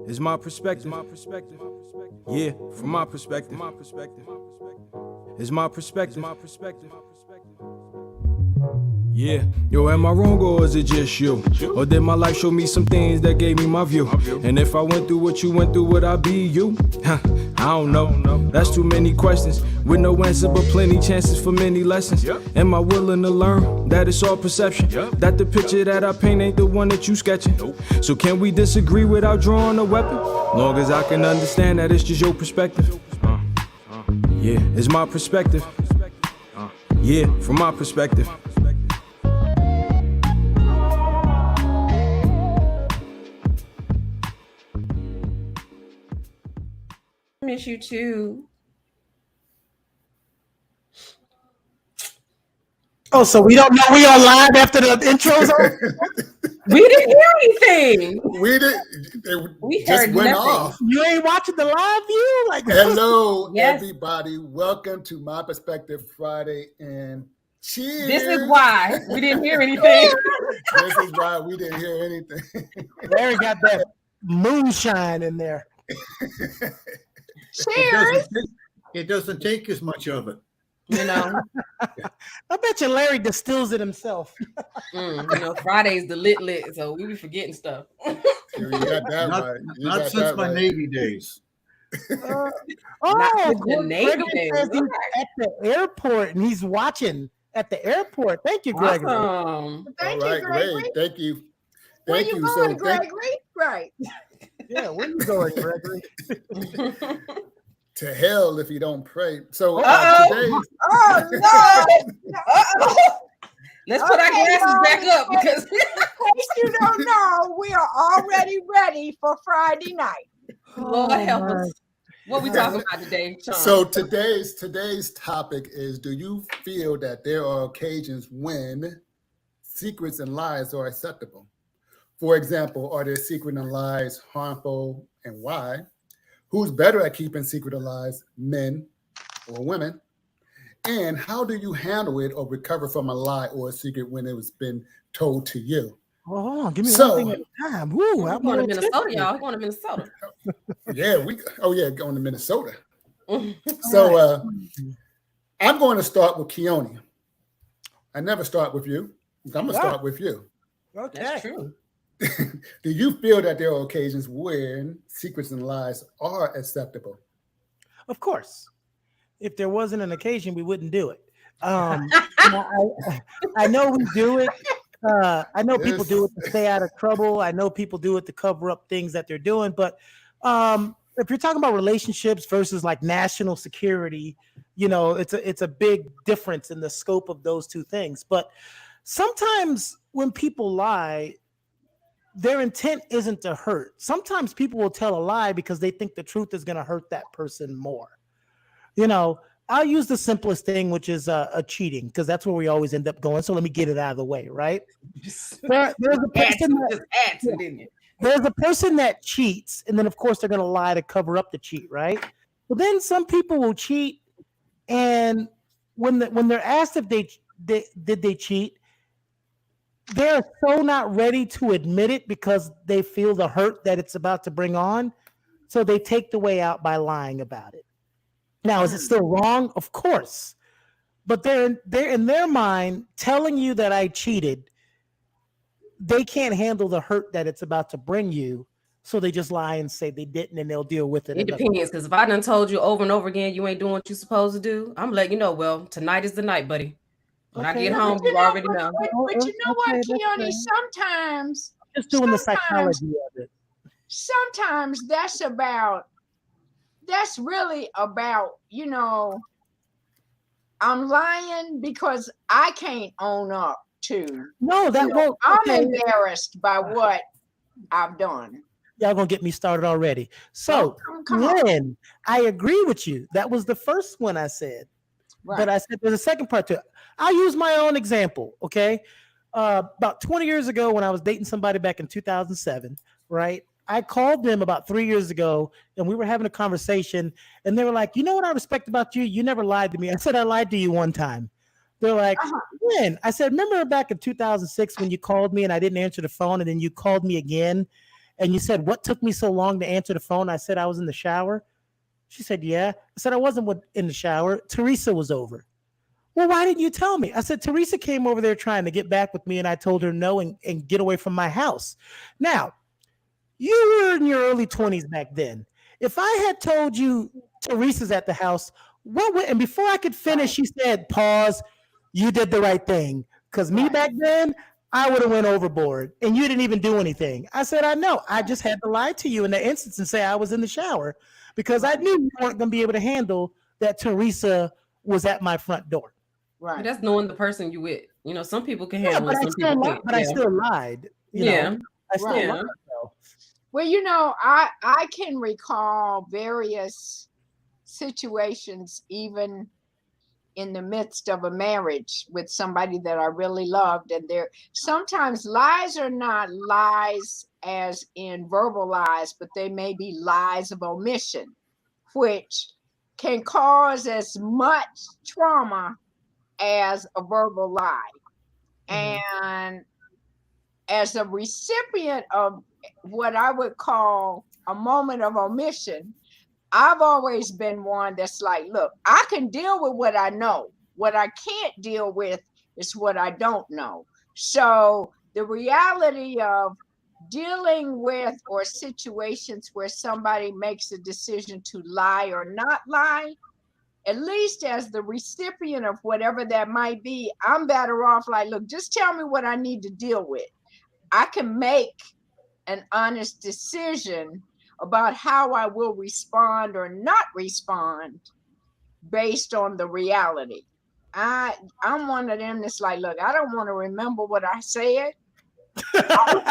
It's my perspective. Yeah, from my perspective. It's my perspective. Yeah, yo, am I wrong or is it just you? Or did my life show me some things that gave me my view? And if I went through what you went through, would I be you? I don't know. That's too many questions with no answer, but plenty chances for many lessons. Am I willing to learn that it's all perception? That the picture that I paint ain't the one that you sketching? So can we disagree without drawing a weapon? Long as I can understand that it's just your perspective. Yeah, it's my perspective. Yeah, from my perspective. Miss you too. Oh, so we don't know we are live after the intro's over? We didn't hear anything. We didn't. We just heard went nothing. off. You ain't watching the live view? Like, Hello, Yes. everybody. Welcome to My Perspective Friday, and cheers. This is why we didn't hear anything. This is why we didn't hear anything. Larry got that moonshine in there. Cheers. It doesn't take as much of it. You know, I bet you Larry distills it himself. Friday's the lit, so we be forgetting stuff. You got that right. You Not got since that my right. Navy days. Oh, with the Gregory Navy says days. he's at the airport and he's watching at the airport. Thank you, Gregory. Awesome. Thank All you, right, Gregory. great. Thank you. Where Thank you you. going, So thank Gregory? Right. Yeah, where you going, Gregory? to hell if you don't pray. So Uh-oh. today, Oh, no. Let's put our Okay, glasses back up because In case you don't know, we are already ready for Friday night. Lord help my. us. What we talking about today, Sean? so today's topic is: do you feel that there are occasions when secrets and lies are acceptable? For example, are there secret and lies harmful, and why? Who's better at keeping secret and lies, men or women? And how do you handle it or recover from a lie or a secret when it was been told to you? Well, hold on, give me So- one thing at a time. Woo, we're I'm going to a little Minnesota, tipsy. y'all. We're going to Minnesota. Going to Minnesota. So I'm going to start with Keone. I never start with you. I'm going to start with you. Okay. That's true. Do you feel that there are occasions when secrets and lies are acceptable? Of course. If there wasn't an occasion, we wouldn't do it. I know we do it. I know people do it to stay out of trouble. I know people do it to cover up things that they're doing. But if you're talking about relationships versus like national security, it's a big difference in the scope of those two things. But sometimes when people lie, their intent isn't to hurt. Sometimes people will tell a lie because they think the truth is going to hurt that person more. I'll use the simplest thing, which is a cheating, because that's where we always end up going. So let me get it out of the way, right? There's a person that cheats, and then of course they're going to lie to cover up the cheat, right? But then some people will cheat, and when they're asked if they did they cheat, they're so not ready to admit it because they feel the hurt that it's about to bring on. So they take the way out by lying about it. Now, is it still wrong? Of course. But they're in their mind telling you that I cheated. They can't handle the hurt that it's about to bring you. So they just lie and say they didn't, and they'll deal with it. It depends, because if I done told you over and over again you ain't doing what you're supposed to do, I'm letting you know, well, tonight is the night, buddy. When I get home, you already know. But you know what, Okay, Keone? that's Sometimes, just doing the psychology of it. sometimes that's really about, I'm lying because I can't own up to. No, that won't. I'm Okay. embarrassed by what I've done. Y'all gonna get me started already. So Come on. when I agree with you, that was the first one I said. Right. But I said there's a second part to it. I'll use my own example, okay? About 20 years ago when I was dating somebody back in 2007, right? I called them about 3 years ago and we were having a conversation and they were like, you know what I respect about you? You never lied to me. I said, I lied to you one time. They're like, when? I said, remember back in 2006 when you called me and I didn't answer the phone and then you called me again And you said, what took me so long to answer the phone? I said I was in the shower. She said, yeah. I said I wasn't in the shower. Teresa was over. Well, why didn't you tell me? I said, Teresa came over there trying to get back with me, and I told her no and get away from my house. Now, you were in your early 20s back then. If I had told you Teresa's at the house, and before I could finish, she said, pause, you did the right thing. Because me back then, I would have went overboard, and you didn't even do anything. I said, I know. I just had to lie to you in that instance and say I was in the shower because I knew you weren't going to be able to handle that Teresa was at my front door. Right. That's knowing the person you with. You know, some people can handle it. I still lied. You know? I still lied. Well, you know, I can recall various situations, even in the midst of a marriage with somebody that I really loved. And sometimes lies are not lies as in verbal lies, but they may be lies of omission, which can cause as much trauma as a verbal lie. Mm-hmm. And as a recipient of what I would call a moment of omission, I've always been one that's like, look, I can deal with what I know. What I can't deal with is what I don't know. So the reality of dealing with or situations where somebody makes a decision to lie or not lie, at least as the recipient of whatever that might be, I'm better off like, look, just tell me what I need to deal with. I can make an honest decision about how I will respond or not respond based on the reality. I'm one of them that's like, look, I don't want to remember what I said. I don't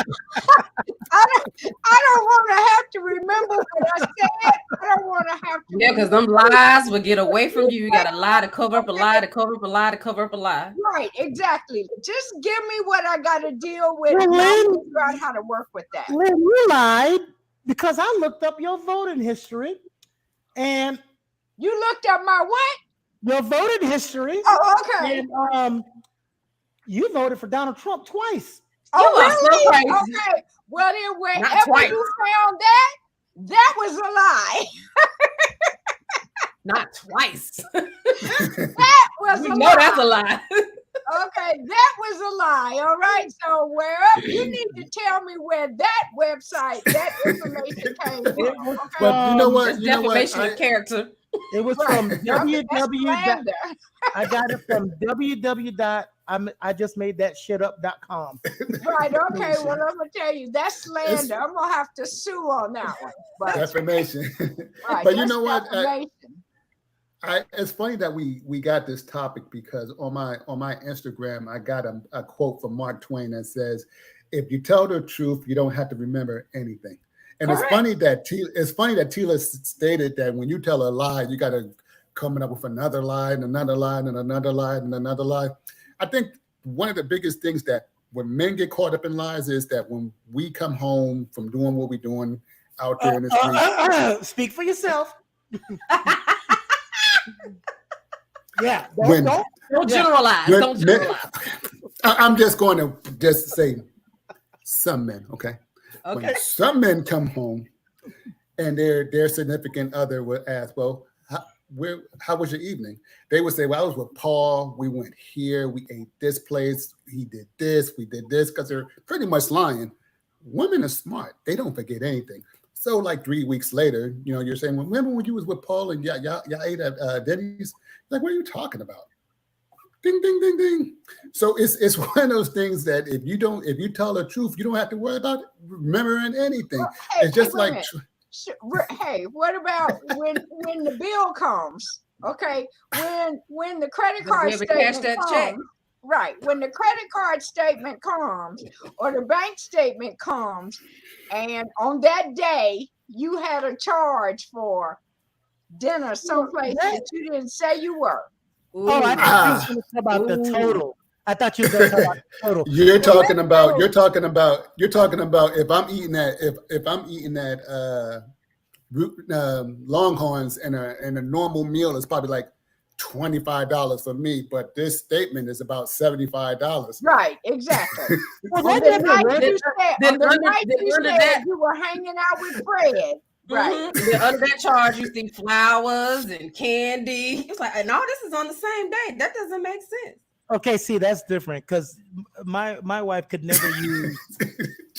want to have to remember what I said. I don't want to have to. Yeah, because them lies will get away from you. You got to lie to cover up a lie, to cover up a lie, to cover up a lie. Right, exactly. Just give me what I got to deal with. Well, Lynn, figure out how to work with that. Lynn, you lied because I looked up your voting history, and you looked up my what? Your voting history. Oh, okay. And you voted for Donald Trump twice. Oh, really? So okay. Well, then wherever you found that was a lie. Not twice. That was a lie. No, that's a lie. Okay, that was a lie. All right. So wherever you need to tell me where that website, that information came from. Okay? But you know what? It's defamation of character. It was from www. I got it from www. I just made that shit up.com. Right. Okay. Well, I'm gonna tell you that's slander. I'm gonna have to sue on that one. But, defamation. Right, but you know what? It's funny that we got this topic because on my Instagram I got a quote from Mark Twain that says, "If you tell the truth, you don't have to remember anything." And Correct. It's funny that Tila stated that when you tell a lie, you got to coming up with another lie and another lie and another lie and another lie. I think one of the biggest things that when men get caught up in lies is that when we come home from doing what we're doing out there in the street. Speak for yourself. Yeah. Don't generalize. Don't generalize. I'm just going to say some men, okay? Okay. When some men come home and their significant other would ask, well, how was your evening? They would say, well, I was with Paul. We went here. We ate this place. He did this. We did this, because they're pretty much lying. Women are smart. They don't forget anything. So like 3 weeks later, you're saying, well, remember when you was with Paul and y'all ate at Denny's? Like, what are you talking about? Ding, ding, ding, ding. So it's one of those things that if you tell the truth, you don't have to worry about remembering anything. Well, hey, it's just like... Hey, what about when the bill comes? Okay, when the credit card statement comes, check. Right, when the credit card statement comes or the bank statement comes, and on that day you had a charge for dinner someplace that you didn't say you were. Ooh. Oh, I thought you were talking about the total. I thought you were talking about the total. You're talking about if I'm eating that Longhorns and a normal meal is probably like $25 for me, but this statement is about $75. Right, exactly. Well, On that the doesn't night work. you said, Then on the under- night then you under said that- you were hanging out with Fred. Right. Mhm. Then under that charge, you see flowers and candy. It's like, and all this is on the same day. That doesn't make sense. Okay, see, that's different because my wife could never use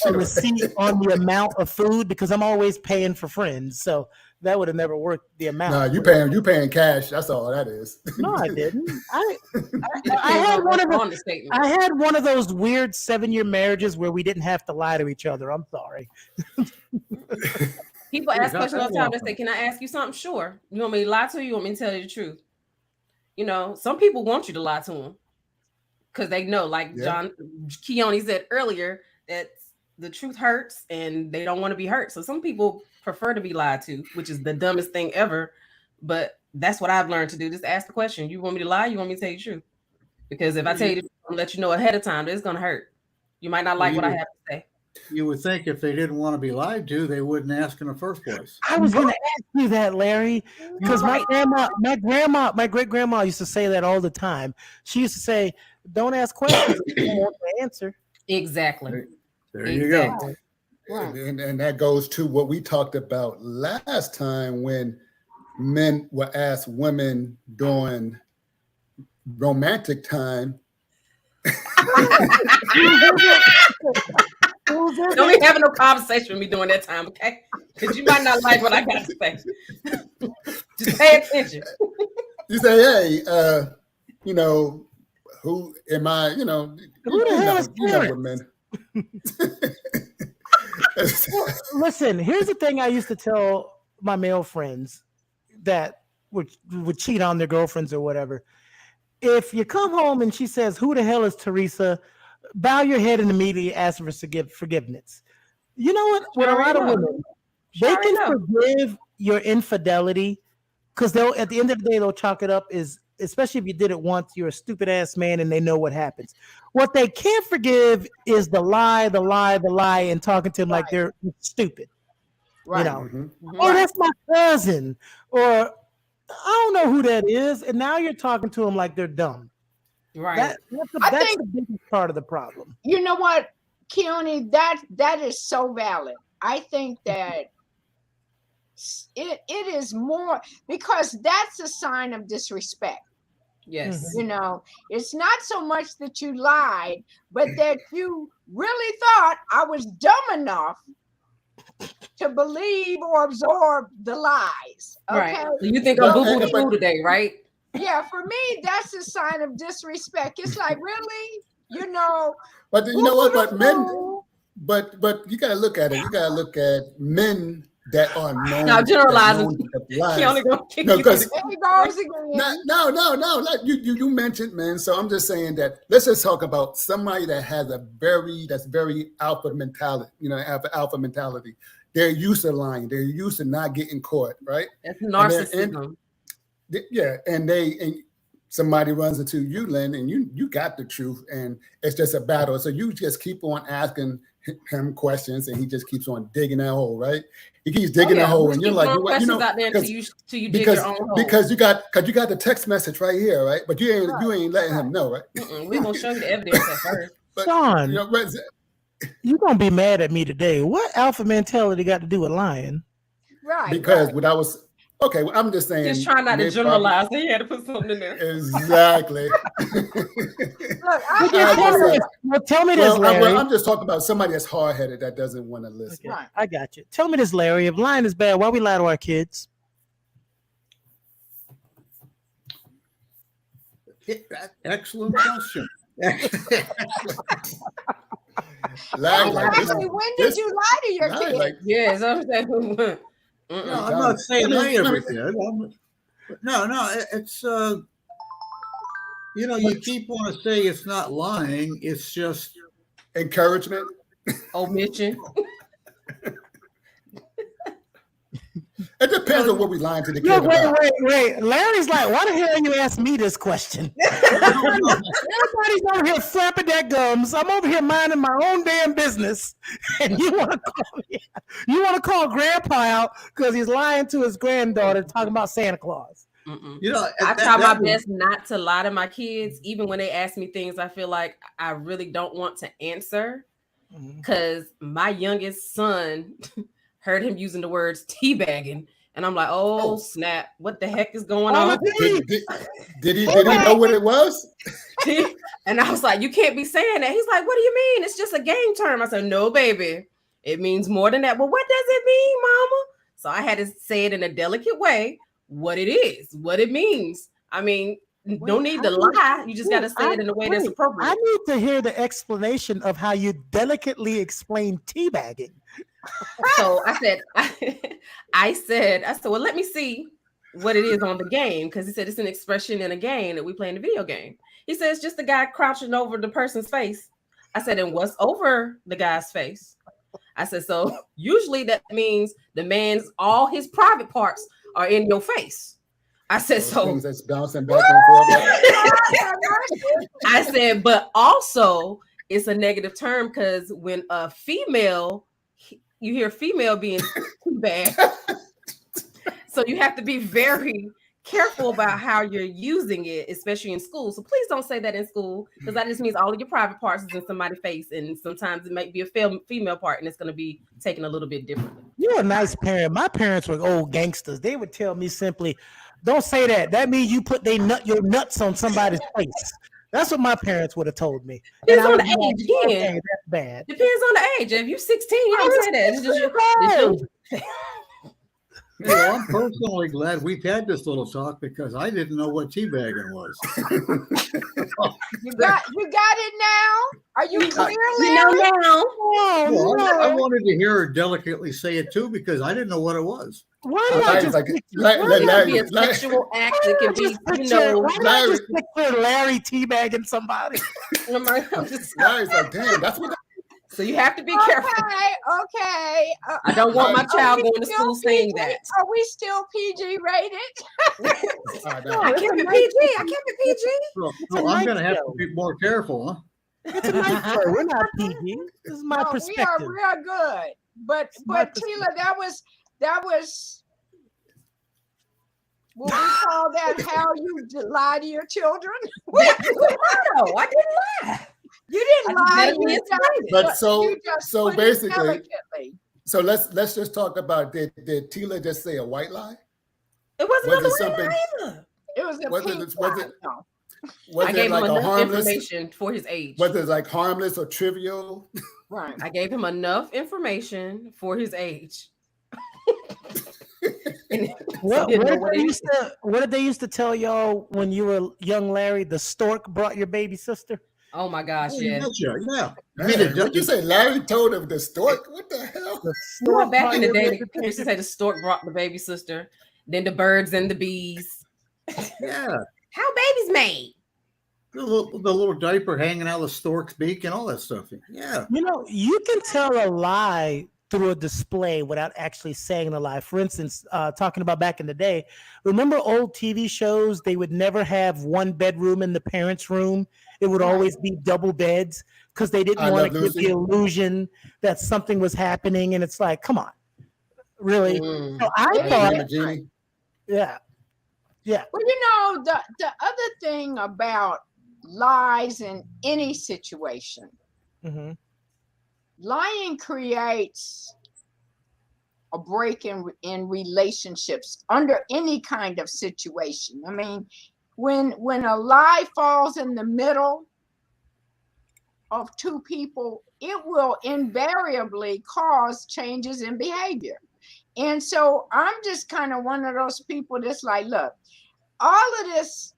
a receipt on the amount of food because I'm always paying for friends. So that would have never worked. The amount. No, you paying cash. That's all that is. No, I didn't. I Depends had on one what's of on the, the statement. I had one of those weird 7-year marriages where we didn't have to lie to each other. I'm sorry. People ask Exactly. questions all the time. They say, "Can I ask you something?" Sure. You want me to lie to you? You want me to tell you the truth? You know, some people want you to lie to them because they know, like Yeah. John Keone said earlier, that the truth hurts and they don't want to be hurt. So some people prefer to be lied to, which is the dumbest thing ever. But that's what I've learned to do. Just ask the question. You want me to lie? You want me to tell you the truth? Because if I tell you the truth, I'm gonna let you know ahead of time that it's gonna hurt. You might not like what I have to say. You would think if they didn't want to be lied to, they wouldn't ask in the first place. I was going to ask you that, Larry, because my great grandma used to say that all the time. She used to say, "Don't ask questions if you don't want the answer." Exactly. There you go. Exactly. Right. And that goes to what we talked about last time when men were asked women during romantic time. Don't be having no conversation with me during that time, okay? Because you might not like what I got to say. Just pay attention. You say, hey, you know, who am I? You know, Who the hell is you know Terrence? what men. Listen, here's the thing I used to tell my male friends that would cheat on their girlfriends or whatever. If you come home and she says, "Who the hell is Teresa?" bow your head and immediately ask for forgiveness. You know what? With a lot of women, they can forgive your infidelity because they'll, at the end of the day, they'll chalk it up as, especially if you did it once, you're a stupid ass man and they know what happens. What they can't forgive is the lie, and talking to them like they're stupid. Right. You know, Mhm. oh, that's my cousin, or I don't know who that is, and now you're talking to them like they're dumb. Right. That's the biggest part of the problem. You know what, Keone, that is so valid. I think that it is more because that's a sign of disrespect. Yes. You know, it's not so much that you lied, but that you really thought I was dumb enough to believe or absorb the lies. Okay. Right. So you think I'm boo boo today, right? Yeah, for me, that's a sign of disrespect. It's like, really? You know, But you know what? But men, boo-boo. but you gotta look at it. You gotta look at men that are known. Now generalizing. that known to He only lie. gonna kick No, you. 'cause- There he goes again. No. Like you mentioned men, so I'm just saying that let's just talk about somebody that has that's very alpha mentality. You know, alpha mentality. They're used to lying. They're used to not getting caught, right? That's narcissism. Yeah, and somebody runs into you, Lynn, and you got the truth, and it's just a battle. So you just keep on asking him questions, and he just keeps on digging that hole, right? He keeps digging that hole, and you're like, questions you know, out there until you dig because your own hole. because you got the text message right here, right? But you ain't letting him know, right? We're gonna show you the evidence at first. But, Sean, you know, you're gonna be mad at me today. What alpha mentality got to do with lying? Right. because right. what I was okay, well, I'm just saying. Just trying not to men generalize. So you had to put something in there. Exactly. Look, Tell me this, Larry. I'm just talking about somebody that's hard-headed that doesn't want to listen. Okay, I got you. Tell me this, Larry. If lying is bad, why we lie to our kids? Excellent question. Larry, like, exactly. When did you lie to your Larry, kid? like, Yes, I'm saying. No, I'm not saying I ever did. No, it's you know, you keep want to say it's not lying. It's just encouragement. Omission. It depends on what we lying to the kid No, about. wait. Larry's like, why the hell are you asking me this question? Everybody's over here flapping their gums. I'm over here minding my own damn business, and you want to call Grandpa out because he's lying to his granddaughter talking about Santa Claus. You know, I try my best not to lie to my kids, even when they ask me things I feel like I really don't want to answer. Because my youngest son heard him using the words teabagging, and I'm like, oh snap, what the heck is going on? Did he know what it was? And I was like, you can't be saying that. He's like, what do you mean? It's just a game term. I said, no, baby, it means more than that. Well, what does it mean, mama? So I had to say it in a delicate way, what it is, what it means. I mean, no need to lie. You just got to say it in a way that's appropriate. I need to hear the explanation of how you delicately explain teabagging. So I said, well, let me see what it is on the game, because he said it's an expression in a game that we play in the video game. He says just the guy crouching over the person's face. I said, and what's over the guy's face? I said, so usually that means the man's all his private parts are in your face. I said, so that's bouncing back and forth. I said, but also it's a negative term, because when a female, you hear female being too bad. So you have to be very careful about how you're using it, especially in school. So please don't say that in school, because that just means all of your private parts is in somebody's face, and sometimes it might be a female part, and it's going to be taken a little bit differently. You're a nice parent. My parents were old gangsters. They would tell me simply, don't say that. That means you put your nuts on somebody's face. That's what my parents would have told me. Depends on the age again. Okay, that's bad. Depends on the age. If you're 16, you don't say that. It's just well, I'm personally glad we've had this little talk, because I didn't know what teabagging was. You got it now? Are you clear, you know now? Well, I wanted to hear her delicately say it too, because I didn't know what it was. Why do I just be a sexual act? It can be, just picture Larry teabagging somebody? Larry's like, damn, that's what. So you have to be careful. Okay. I don't want my child going to school saying that. Are we still PG rated? I can't be PG. So I'm going to have to be more careful, huh? It's a nice show. We're not PG. This is my perspective. We are real good. But Tila, that was. Will we call that how you lie to your children? No, I didn't lie. You didn't lie. But so basically, so let's just talk about did Tila just say a white lie? It wasn't something. It was a pink lie. I gave him enough information for his age. Whether it's like harmless or trivial. Right. I gave him enough information for his age. What did they used to tell y'all when you were young, Larry? The stork brought your baby sister. Oh my gosh, yeah. Yeah. Did you say Larry told him the stork? What the hell? Well, back in the day, they used to say the stork brought the baby sister, then the birds and the bees. Yeah. How babies made? The little diaper hanging out of the stork's beak and all that stuff. Yeah. You know, you can tell a lie through a display without actually saying the lie. For instance, talking about back in the day, remember old TV shows? They would never have one bedroom in the parents' room. It would always be double beds, because they didn't want to give the illusion that something was happening. And it's like, come on, really? So I thought, yeah. Well, you know, the other thing about lies in any situation, lying creates a break in relationships under any kind of situation. I mean, when a lie falls in the middle of two people, it will invariably cause changes in behavior. And so I'm just kind of one of those people that's like, look, all of this,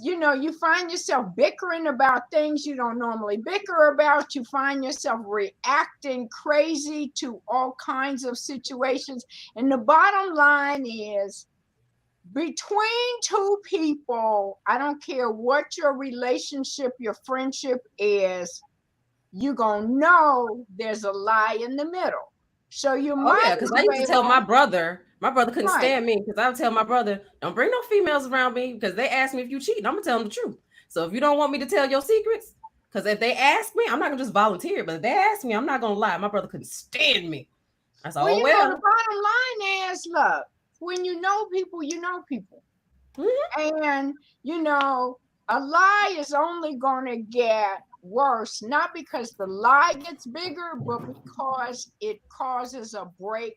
you know, you find yourself bickering about things you don't normally bicker about. You find yourself reacting crazy to all kinds of situations. And the bottom line is, between two people, I don't care what your relationship, your friendship is, you're going to know there's a lie in the middle. So you might. Because I used to tell my brother couldn't stand me, because I would tell my brother, don't bring no females around me, because they ask me if you cheat. I'm going to tell them the truth. So if you don't want me to tell your secrets, because if they ask me, I'm not going to just volunteer. But if they ask me, I'm not going to lie. My brother couldn't stand me. I said, well. The bottom line is, look, when you know people, you know people. And you know, a lie is only going to get worse, not because the lie gets bigger, but because it causes a break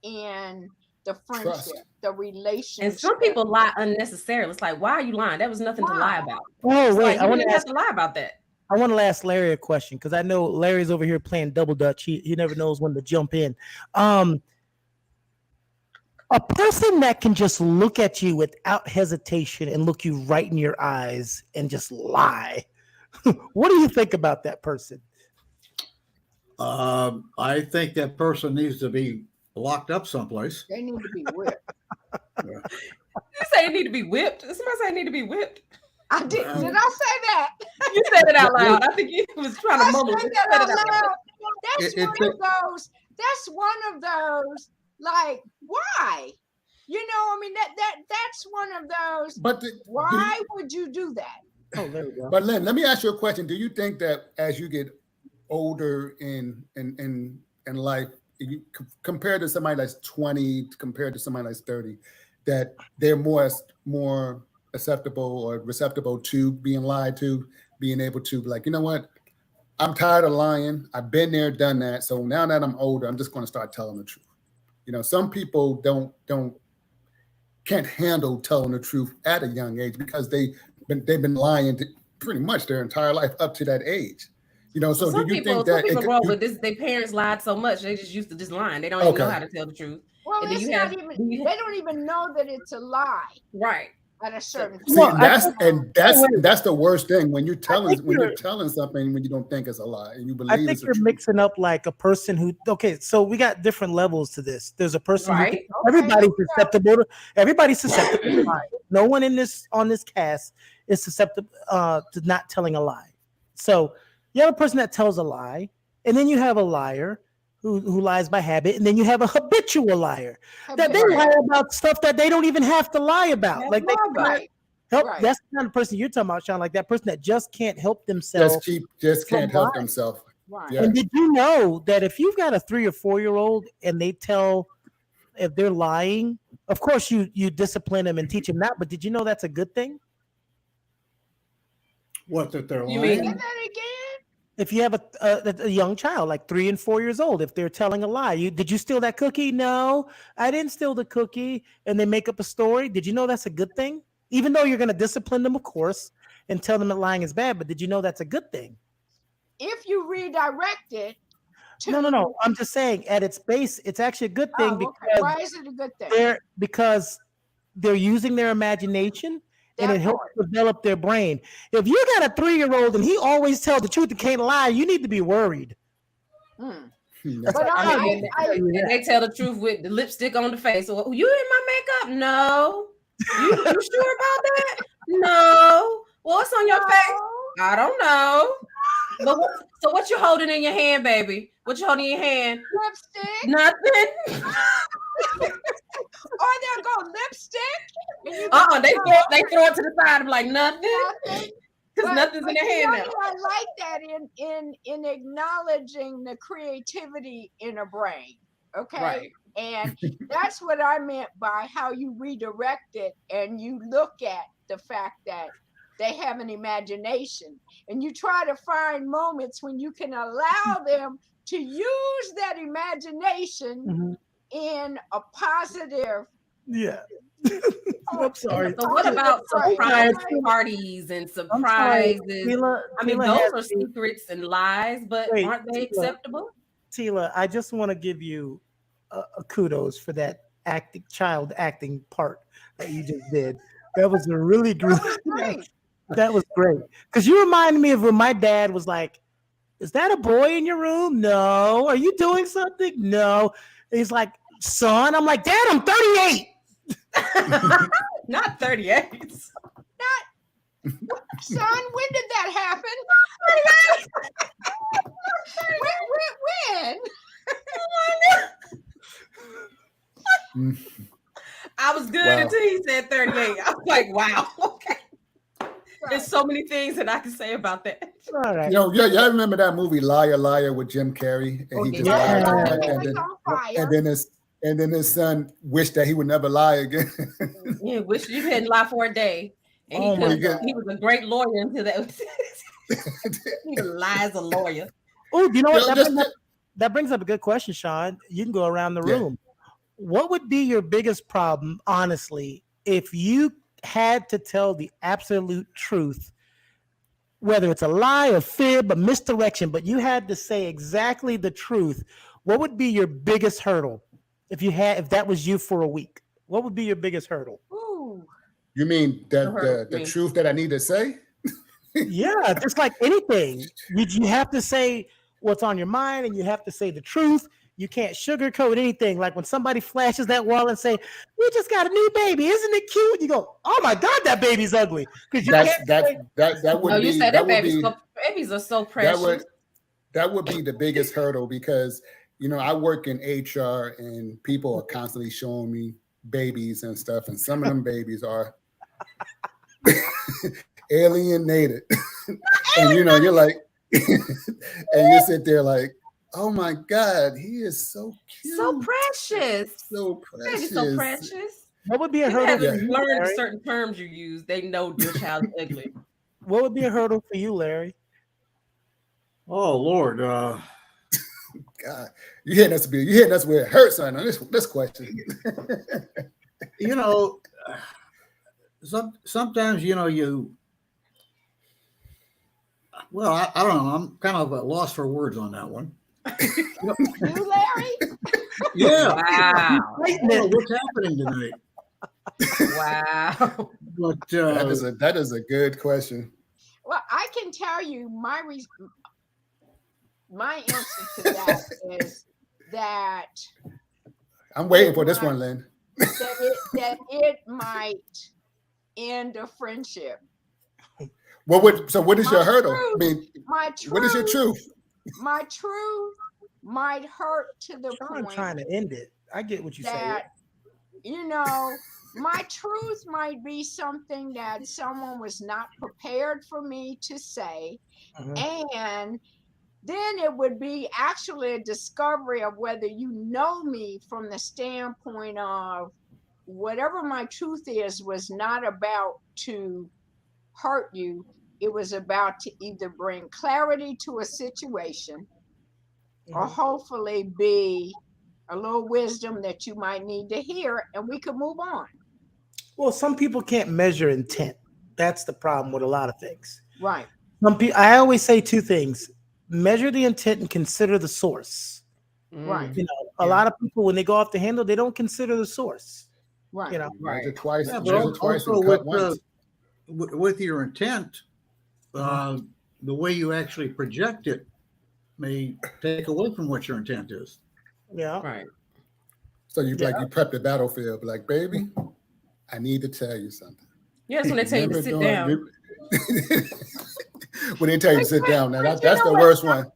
in the friendship, Trust. the relationship. And some people lie unnecessarily. It's like, why are you lying? There was nothing to lie about. Oh, It's wait. like, I you want didn't to have ask. to lie about that. I want to ask Larry a question because I know Larry's over here playing double dutch. He never knows when to jump in. A person that can just look at you without hesitation and look you right in your eyes and just lie. What do you think about that person? I think that person needs to be locked up someplace. They need to be whipped. You say it need to be whipped. Somebody say it need to be whipped. I did. Did I say that? You said it out loud. I think you was trying to I mumble. said You that said out it out loud. loud. That's It- one it's of those. That's one of those. Like, why? You know, I mean, that's one of those. But Why would you do that? Oh, there we go. But Lynn, let me ask you a question. Do you think that as you get older in life, compared to somebody that's 20, compared to somebody that's 30, that they're more acceptable or receptible to being lied to, being able to be like, you know what? I'm tired of lying. I've been there, done that. So now that I'm older, I'm just going to start telling the truth. You know, some people can't handle telling the truth at a young age because they've been lying pretty much their entire life up to that age. You know, so some do you people, think that some people grow up with this? Their parents lied so much they just used to just lying. They don't even know Okay. how to tell the truth. Well, And do it's you not have- even. do you- They don't even know that it's a lie Right. at a certain See, Well, I that's the worst thing when you're telling think you're- something when you don't think it's a lie and you believe I think it's the you're truth. mixing up like a person who. Okay, so we got different levels to this. There's a person Right. who everybody's susceptible to lying. No one on this cast is susceptible to not telling a lie. So you have a person that tells a lie, and then you have a liar who lies by habit, and then you have a habitual liar that they lie about stuff that they don't even have to lie about. That's Like they lie about. Right. help. Right. That's the kind of person you're talking about, Sean. Like that person that just can't help themselves. Just can't from help lying. themselves. Right. Yeah. And did you know that if you've got a 3 or 4 year old and they tell if they're lying, of course you discipline them and teach them that. But did you know that's a good thing? What, that they're You lying? mean- Say that again. If you have a young child like 3 and 4 years old, if they're telling a lie, did you steal that cookie? No, I didn't steal the cookie, and they make up a story. Did you know that's a good thing? Even though you're going to discipline them, of course, and tell them that lying is bad, but did you know that's a good thing? If you redirect it. To, No. I'm just saying, at its base, it's actually a good thing Oh, okay. because Why is it a good thing? they're using their imagination and That it helps part. develop their brain. If you got a 3-year-old and he always tells the truth and can't lie, you need to be worried. Hmm. That's- But I mean, I and they tell the truth with the lipstick on the face. So, you in my makeup? No. You sure about that? No. Well, what's on your face? I don't know. But so what you holding in your hand, baby? What you holding in your hand? lipstick, Nothing. or they'll go lipstick. And you They throw it to the side and be like nothing. nothing. Because nothing's in their you hand know, now. I like that in acknowledging the creativity in a brain. Okay. Right. And that's what I meant by how you redirect it and you look at the fact that they have an imagination and you try to find moments when you can allow them to use that imagination in a positive. Yeah. I'm sorry. So what about Right. surprise parties and surprises? I mean, those are Tila, secrets and lies, but Wait, aren't they Tila. acceptable? I just want to give you a kudos for that child acting part that you just did. That was a really good. Great. That was great. Because you reminded me of when my dad was like, "Is that a boy in your room? No. Are you doing something? No." He's like, "Son," I'm like, "Dad, I'm 38." Not 38. Son, when did that happen? when? I was good Wow. until he said 38. I was like, wow, okay. There's so many things that I can say about that. All right. You know, y'all remember that movie Liar Liar with Jim Carrey, and he just yeah. lied, It was on fire. and then his son wished that he would never lie again. Yeah, wish you hadn't lie for a day. And Oh my God. he was a great lawyer until that. He lies a lawyer. Oh, you know what? Yo, That brings up a good question, Sean. You can go around the Yeah. room. What would be your biggest problem, honestly, if you had to tell the absolute truth, whether it's a lie, a fib, a misdirection, but you had to say exactly the truth? What would be your biggest hurdle if that was you for a week? What would be your biggest hurdle? Ooh. You mean hurt the me. truth that I need to say? Yeah, just like anything, you have to say what's on your mind, and you have to say the truth. You can't sugarcoat anything. Like when somebody flashes that wall and say, "We just got a new baby, isn't it cute?" You go, "Oh my God, that baby's ugly." Because That would Oh, be you said that that would babies, be babies are so precious. that would be the biggest hurdle, because I work in HR and people are constantly showing me babies and stuff, and some of them babies are alienated. And you're like, and you sit there like, oh my God, he is so cute. So precious. So precious. Baby's so precious. what would be a You hurdle for haven't you, learned Larry? certain terms you use. They know your child's ugly. What would be a hurdle for you, Larry? Oh Lord, God, you hitting us where it hurts on this question. Sometimes well, I don't know. I'm kind of at a loss for words on that one. You, Larry? Yeah. Wow. I don't know what's happening tonight. Wow. But That is a good question. Well, I can tell you my answer to that is that I'm waiting for this one, Lynn. that it might end a friendship. What is your hurdle? Truth, I mean, my truth, what is your truth? My truth might hurt to the I'm point trying to end it. I get what you say. that my truth might be something that someone was not prepared for me to say, and then it would be actually a discovery of whether you know me from the standpoint of whatever my truth is was not about to hurt you. It was about to either bring clarity to a situation or hopefully be a little wisdom that you might need to hear, and we could move on. Well, some people can't measure intent. That's the problem with a lot of things. Right. I always say two things: measure the intent and consider the source. Right. A lot of people, when they go off the handle, they don't consider the source. Right. Measure twice, yeah, measure but twice also and cut once. with your intent, the way you actually project it may take away from what your intent is. Yeah. Right. So you prep the battlefield, but like, baby, I need to tell you something. Yeah, that's when they tell you to sit down. When they tell you to sit down, now but that's the worst one.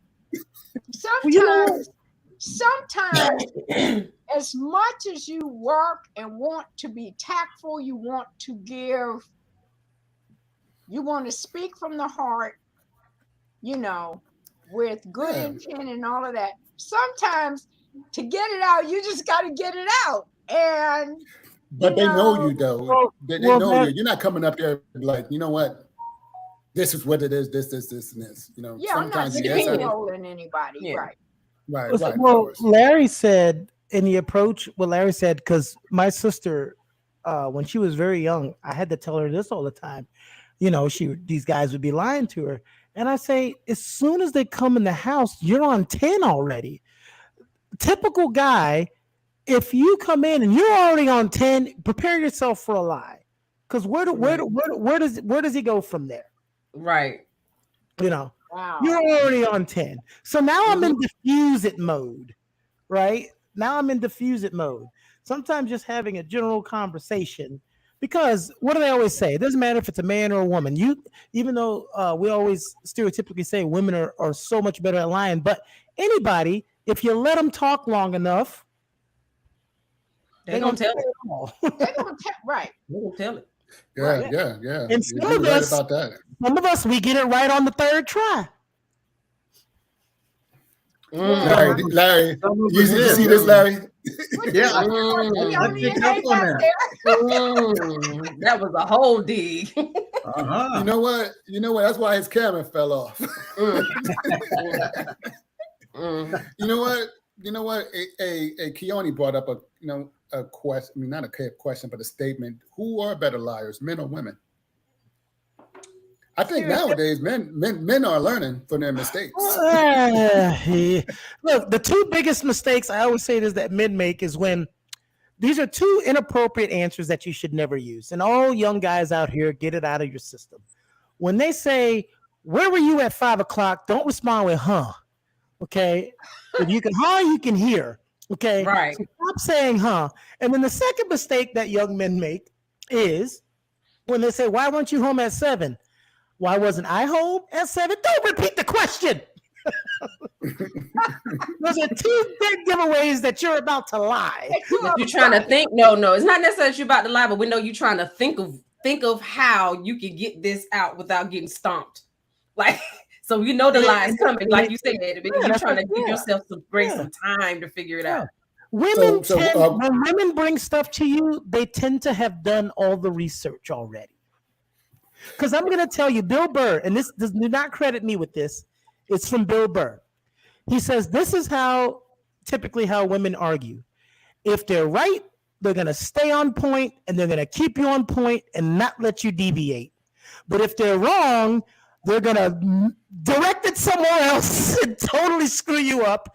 Sometimes as much as you work and want to be tactful, you want to speak from the heart, with good intent and all of that. Sometimes to get it out, you just got to get it out. But they know you, though. They know you. You're not coming up there like, you know what? This is what it is. This, and this. Yeah, I'm not steamrolling anybody. Yeah. Right. Right. Well, Larry said in the approach, what Larry said, because my sister, when she was very young, I had to tell her this all the time. These guys would be lying to her. And I say, as soon as they come in the house, you're on 10 already. Typical guy, if you come in and you're already on 10, prepare yourself for a lie. Because where does he go from there? Right. Wow. You're already on 10. So now I'm in diffuse it mode, right? Now I'm in diffuse it mode. Sometimes just having a general conversation, because what do they always say? It doesn't matter if it's a man or a woman. Even though we always stereotypically say women are so much better at lying, but anybody, if you let them talk long enough, they're going to tell it. They're going to right. They're going to tell it. Yeah. And You're right about that. Some of us, we get it right on the third try. Larry, you see this, Larry? Yeah, I Leonie picked and up Hayes on out that. there. That was a whole dig. Uh-huh. You know what? You know what? That's why his camera fell off. You know what? You know what? A Keone brought up a question. I mean, not a question, but a statement. Who are better liars, men or women? I think nowadays men are learning from their mistakes. Yeah. Look, the two biggest mistakes I always say is that men make is when these are two inappropriate answers that you should never use. And all young guys out here, get it out of your system. When they say, "Where were you at 5 o'clock?" Don't respond with "huh." Okay. If you can you can hear. Okay. Right. So stop saying "huh." And then the second mistake that young men make is when they say, "Why weren't you home at 7?" Why wasn't I home at 7? Don't repeat the question. Those are two big giveaways that you're about to lie. You're trying to think. No, it's not necessarily that you're about to lie, but we know you're trying to think of how you can get this out without getting stomped. Like, so you know the lie's coming, like you said, because you're trying to give yourself some time to figure it out. Women when women bring stuff to you, they tend to have done all the research already. Because I'm going to tell you, Bill Burr, and this does not credit me with this. It's from Bill Burr. He says this is typically how women argue. If they're right, they're going to stay on point and they're going to keep you on point and not let you deviate. But if they're wrong, they're going to direct it somewhere else and totally screw you up.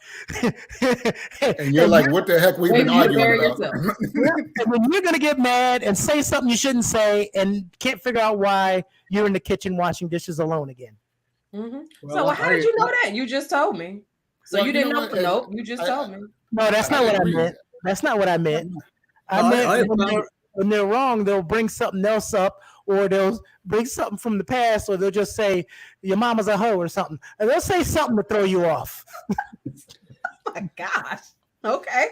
And you're like, what the heck we've been arguing about? And when you're going to get mad and say something you shouldn't say and can't figure out why you're in the kitchen washing dishes alone again. Mm-hmm. So how did you know that? You just told me. So you didn't know? Nope, you just told me. No, that's not what I meant. That's not what I meant. I meant when they're wrong, they'll bring something else up, or they'll bring something from the past, or they'll just say your mama's a hoe or something, and they'll say something to throw you off. Oh my gosh. Okay.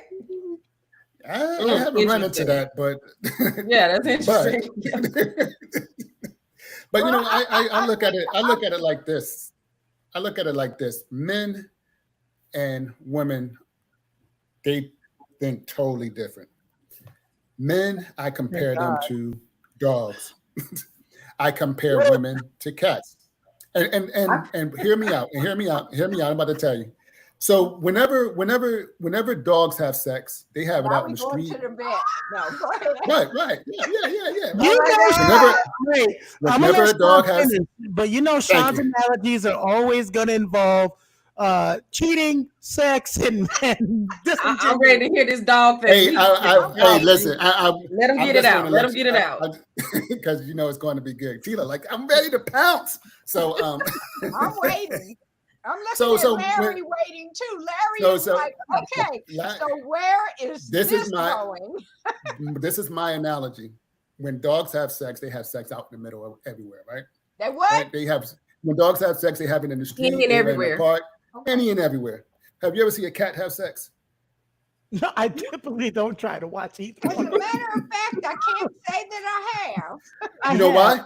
I haven't run into that, but yeah, that's interesting. But you know, I look at it like this. I look at it like this: men and women, they think totally different. Men, I compare them to dogs. I compare women to cats. And hear me out. And hear me out. I'm about to tell you. So whenever dogs have sex, they have it out in the street. To the bed. No, go ahead. Right. Yeah. Whenever a dog has, but you know, Sean's analogies are always going to involve cheating, sex, and I'm ready to hear this dog thing. Hey, listen. Let him get it out. Let him get it out. Because you know it's going to be good. Tila, like, I'm ready to pounce. So I'm waiting. I'm looking at Larry waiting too. Larry is like, okay, so where is this going? This is my analogy. When dogs have sex, they have sex out in the middle of everywhere, right? They what? Right? When dogs have sex, they have it in the street, any and everywhere. In the park, any and everywhere. Have you ever seen a cat have sex? No, I typically don't try to watch either. As a matter of fact, I can't say that I have. You know why?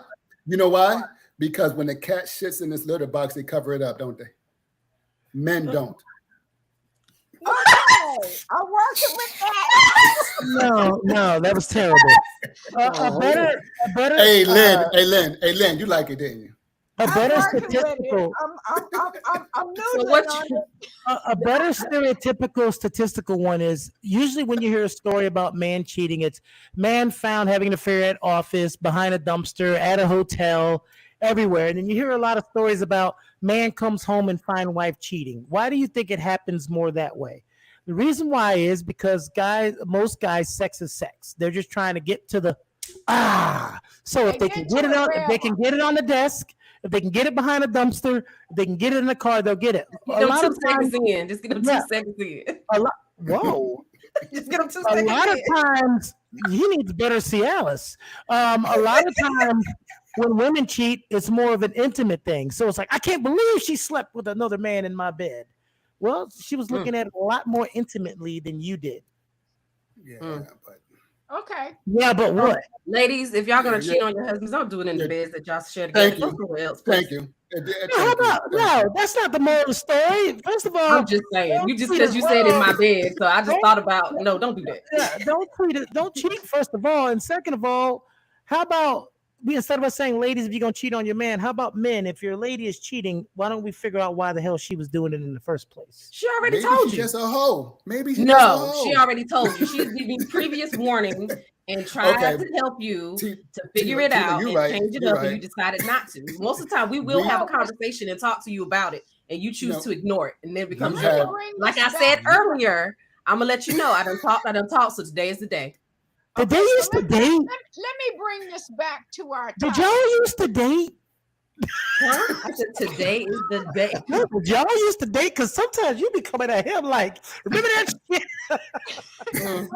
You know why? Because when the cat shits in this litter box, they cover it up, don't they? Men don't. I'm working with that. No, that was terrible. A better. Hey, Lynn, you like it, didn't you? A better statistical. I'm new. A better stereotypical statistical one is usually when you hear a story about man cheating, it's man found having an affair at office, behind a dumpster, at a hotel, everywhere. And then you hear a lot of stories about man comes home and find wife cheating. Why do you think it happens more that way? The reason why is because most guys, sex is sex. They're just trying to get to the So if they can get it on the desk, if they can get it behind a dumpster, if they can get it in the car, they'll get it. Just get them 2 seconds in. Just get them 2 seconds in. Whoa. Just get them 2 seconds in. A lot of times, he needs better Cialis. A lot of times, when women cheat, it's more of an intimate thing. So it's like, I can't believe she slept with another man in my bed. Well, she was looking at it a lot more intimately than you did. Yeah, but okay. Yeah, but what? Ladies, if y'all gonna cheat on your husbands, don't do it in the beds that y'all share together. Thank you. How about no? That's not the moral of the story. First of all, I'm just saying. You just treat because it you said in wrong. my bed, so I just Don't- thought about no. Don't do that. Yeah, don't cheat. First of all, and second of all, how about instead of us saying, ladies, if you're gonna cheat on your man, how about men? If your lady is cheating, why don't we figure out why the hell she was doing it in the first place? She already Maybe told she's you. just a hoe. Maybe she's just a No, hoe. she already told you. She's giving previous warnings and tried Okay. to help you T- to figure Tina, it out you're and right, change it you're up, and you right. decided not to. Most of the time, we will We- have a conversation and talk to you about it, and you choose know, to ignore it, and then it becomes you your have- fault. Like I said earlier, I'm gonna let you know I done talked, so today is the day. Did they used to date? Let me bring this back to our Did topic. y'all used to date? Huh? I said today is the day. No, did y'all used to date? Because sometimes you be coming at him like, remember that shit? Mm.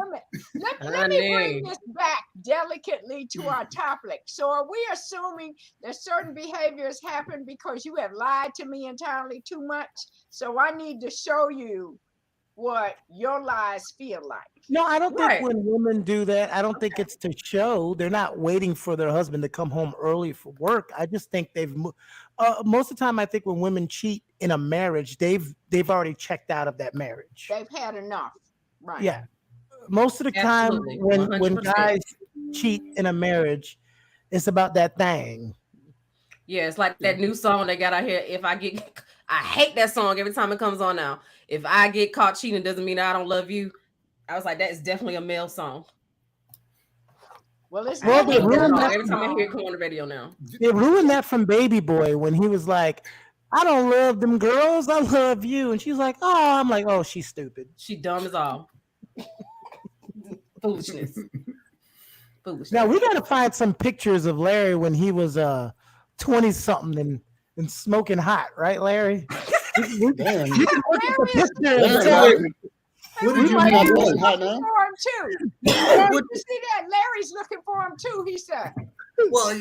Let me bring this back delicately to our topic. So are we assuming that certain behaviors happen because you have lied to me entirely too much? So I need to show you what your lies feel like. No, I don't Right. think when women do that, I don't think it's to show. They're not waiting for their husband to come home early for work. I just think most of the time, I think when women cheat in a marriage, they've already checked out of that marriage. They've had enough. Right. Yeah. Most of the time Absolutely, when 100%. guys cheat in a marriage, it's about that thing. Yeah, it's like that new song they got out here. I hate that song every time it comes on now. If I get caught cheating, doesn't mean I don't love you. I was like, that is definitely a male song. Well, it's Well, not they a ruined girl that Every time I song. hear it come on the radio now. They ruined that from Baby Boy when he was like, I don't love them girls, I love you. And she's like, oh, I'm like, oh, she's stupid. She dumb as all. Foolishness. Now we gotta find some pictures of Larry when he was 20 something and smoking hot, right, Larry? Damn. Larry is What did you might mean? be What? hot now? for him too. Larry, you see that? Larry's looking for him too, he said. Well,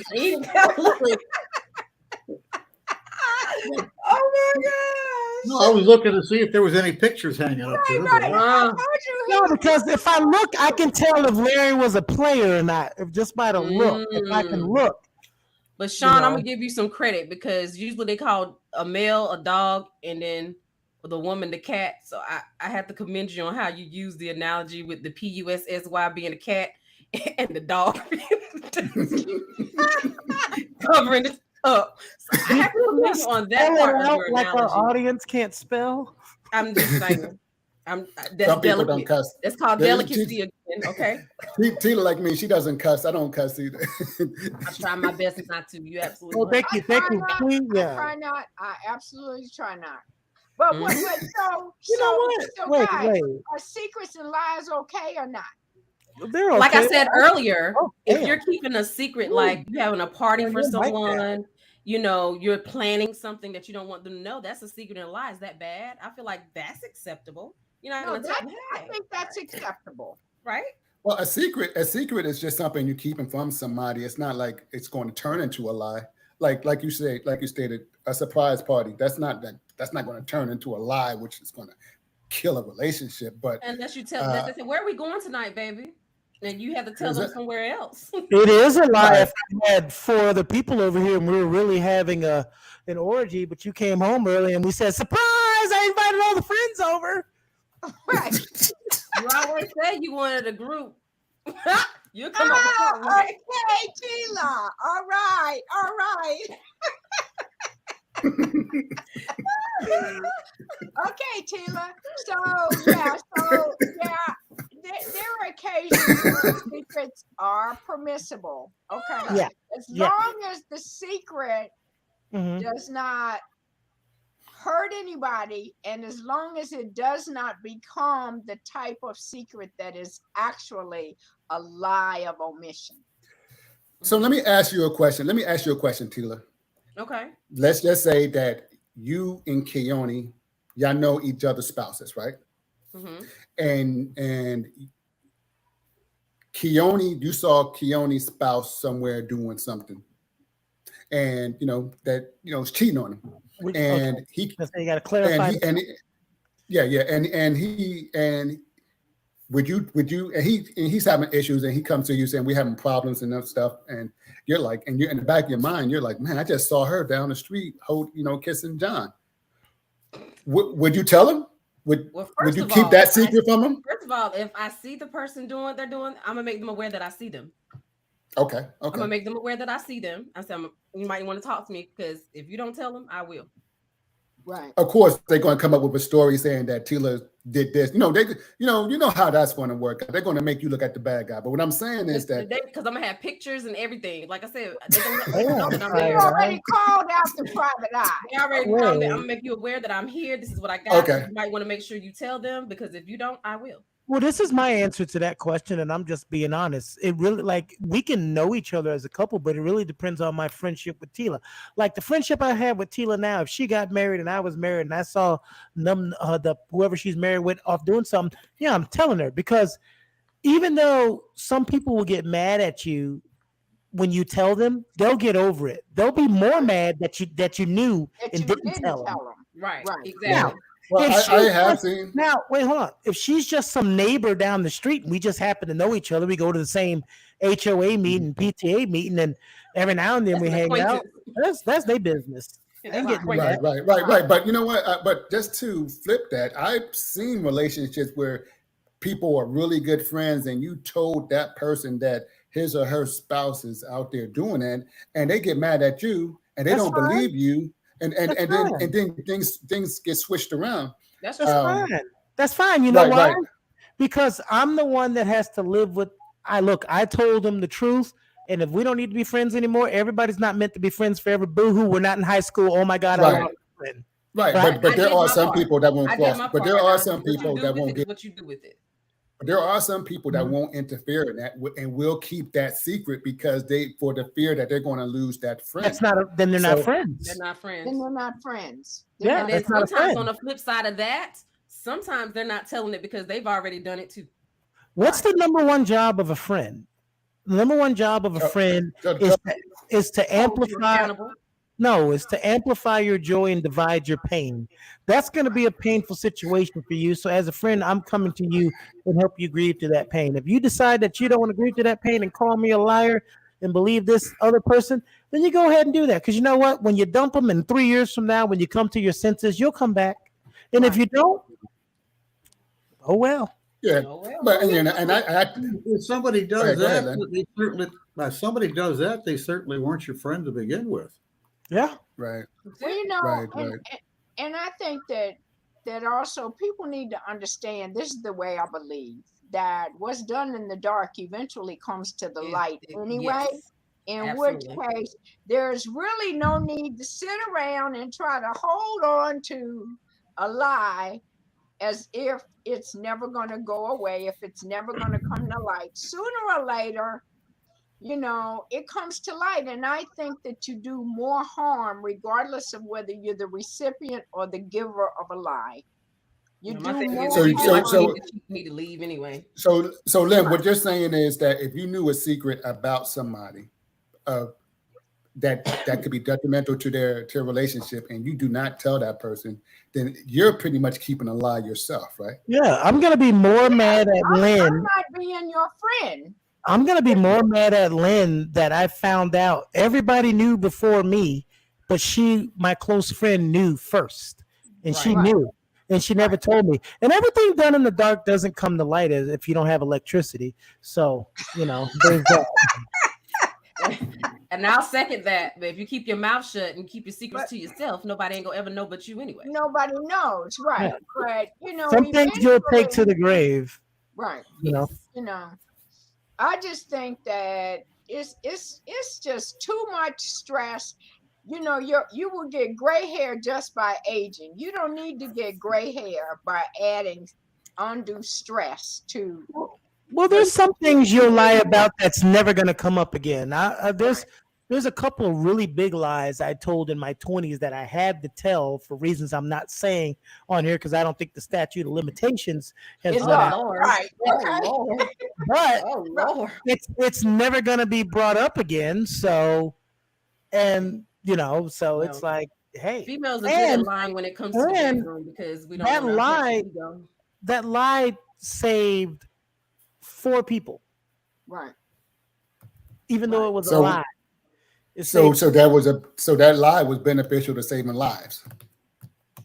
Oh my gosh. no, I was looking to see if there was any pictures hanging up there. Right. but- I told you he No, because if I look, I can tell if Larry was a player or not, if just by the look. If I can look. But Sean, I'm know. gonna give you some credit because usually they call a male a dog and then the woman the cat. So I have to commend you on how you use the analogy with the PUSSY being a cat and the dog covering it up. So I have to commend you on that Spell it part of out your like our analogy. audience can't spell. I'm just saying. That's Some people don't delicate. cuss. That's called They- delicacy again. Okay. Tina, like me, she doesn't cuss. I don't cuss either. I try my best not to. You absolutely Oh, right. thank you, I Queen. I Yeah. try not. I absolutely try not. But what? Mhm. But so You know what? so Wait, guys, wait. are secrets and lies okay or not? They're okay. Like I said earlier, Oh, if damn. you're keeping a secret, like you're having a party Man, for you're like that. someone, you're planning something that you don't want them to know, that's a secret and a lie. Is that bad? I feel like that's acceptable. You're not No, gonna tell them, I hey, think that's acceptable. right? Well, a secret is just something you're keeping from somebody. It's not like it's going to turn into a lie. Like you stated, a surprise party. That's not going to turn into a lie, which is going to kill a relationship. But Unless you tell them, they say, where are we going tonight, baby? And you have to tell them Exactly. somewhere else. It is a lie Right. if we had 4 other people over here and we were really having an orgy, but you came home early and we said, surprise, I invited all the friends over. Right. You always said you wanted a group. You come up with something, right? Okay, Tila. All right. All right. Okay, Tila. So yeah. There are occasions where secrets are permissible. Okay. Yeah. As Yeah. long as the secret Mhm. does not hurt anybody, and as long as it does not become the type of secret that is actually a lie of omission. so let me ask you a question. Tila. Okay. Let's just say that you and Keone, y'all know each other's spouses, right? Mhm. And Keone, you saw Keone's spouse somewhere doing something, and is cheating on him, and Okay. he You got to clarify. and he, and he would you, and he's having issues, and he comes to you saying we having problems and that stuff, and you're like, and you're in the back of your mind, you're like, man, I just saw her down the street, kissing John. Would you tell him? Would you keep that secret from him? First of all, if I see the person doing what they're doing, I'm gonna make them aware that I see them. Okay. I'm gonna make them aware that I see them. I said, you might want to talk to me, because if you don't tell them, I will. Right. Of course, they're going to come up with a story saying that Tila did this. You know how that's going to work. They're going to make you look at the bad guy. But what I'm saying is that because I'm gonna have pictures and everything. Like I said, they already called out the private eye. They already called it. I'm gonna make you aware that I'm here. This is what I got. Okay. You might want to make sure you tell them, because if you don't, I will. Well, this is my answer to that question, and I'm just being honest. It really, like, we can know each other as a couple, but it really depends on my friendship with Tila. Like the friendship I have with Tila now, if she got married and I was married and I saw whoever she's married with off doing something, yeah, I'm telling her, because even though some people will get mad at you when you tell them, they'll get over it. They'll be more mad that you knew and didn't tell them. Right. Exactly. Now, well, I have seen. Now, wait, hold on. If she's just some neighbor down the street and we just happen to know each other, we go to the same HOA meeting, PTA meeting, and every now and then we hang out. That's their business. Right. But you know what? But just to flip that, I've seen relationships where people are really good friends, and you told that person that his or her spouse is out there doing it, and they get mad at you, and they don't believe you. And then things get switched around. That's fine. That's fine. You know why? Right. Because I'm the one that has to live with. I told them the truth, and if we don't need to be friends anymore, everybody's not meant to be friends forever. Boo-hoo, we're not in high school. Oh my God, right. I want a friend. Right. But there are some people that won't cross. But there are some people that won't get what you do with it. But there are some people that won't interfere in that and will keep that secret because for the fear that they're going to lose that friend. Then they're not friends. They're not friends. Then they're not friends. Yeah, and then sometimes on the flip side of that, sometimes they're not telling it because they've already done it too. What's the number one job of a friend? The number one job of a friend is to amplify. No, it's to amplify your joy and divide your pain. That's going to be a painful situation for you. So as a friend, I'm coming to you and help you grieve to that pain. If you decide that you don't want to grieve to that pain and call me a liar and believe this other person, then you go ahead and do that. Because you know what? When you dump them, and 3 years from now, when you come to your senses, you'll come back. And if you don't, oh well. Yeah, but and I if somebody does that, they certainly weren't your friend to begin with. Yeah. Right. Well, you know, and I think that also people need to understand, this is the way I believe, that what's done in the dark eventually comes to the light anyway. Yes, in which case there's really no need to sit around and try to hold on to a lie as if it's never going to go away, if it's never going to come to light. Sooner or later, you know, it comes to light. And I think that you do more harm regardless of whether you're the recipient or the giver of a lie. You do more. So you need to leave anyway. So Lynn, what you're saying is that if you knew a secret about somebody, that could be detrimental to their relationship, and you do not tell that person, then you're pretty much keeping a lie yourself, right? Yeah, I'm gonna be more mad at Lynn. I'm not being your friend. I'm going to be more mad at Lynn that I found out everybody knew before me, but my close friend, knew first. And she knew, and she never told me. And everything done in the dark doesn't come to light as if you don't have electricity. So, you know, there's that. And I'll second that. But if you keep your mouth shut and keep your secrets to yourself, nobody ain't going to ever know but you anyway. Nobody knows, right? Yeah. But, you know, some things you'll take to the grave. Right. You know. I just think that it's just too much stress. You know, you will get gray hair just by aging. You don't need to get gray hair by adding undue stress to. Well, there's some things you'll lie about that's never going to come up again. There's a couple of really big lies I told in my 20s that I had to tell for reasons I'm not saying on here because I don't think the statute of limitations has run out. Right. But it's never going to be brought up again. So, and you know, so it's like, hey, females are good at lying when it comes to the bedroom because we don't. That lie saved 4 people, Right. even though it was a So- lie. It So saved- that lie was beneficial to saving lives.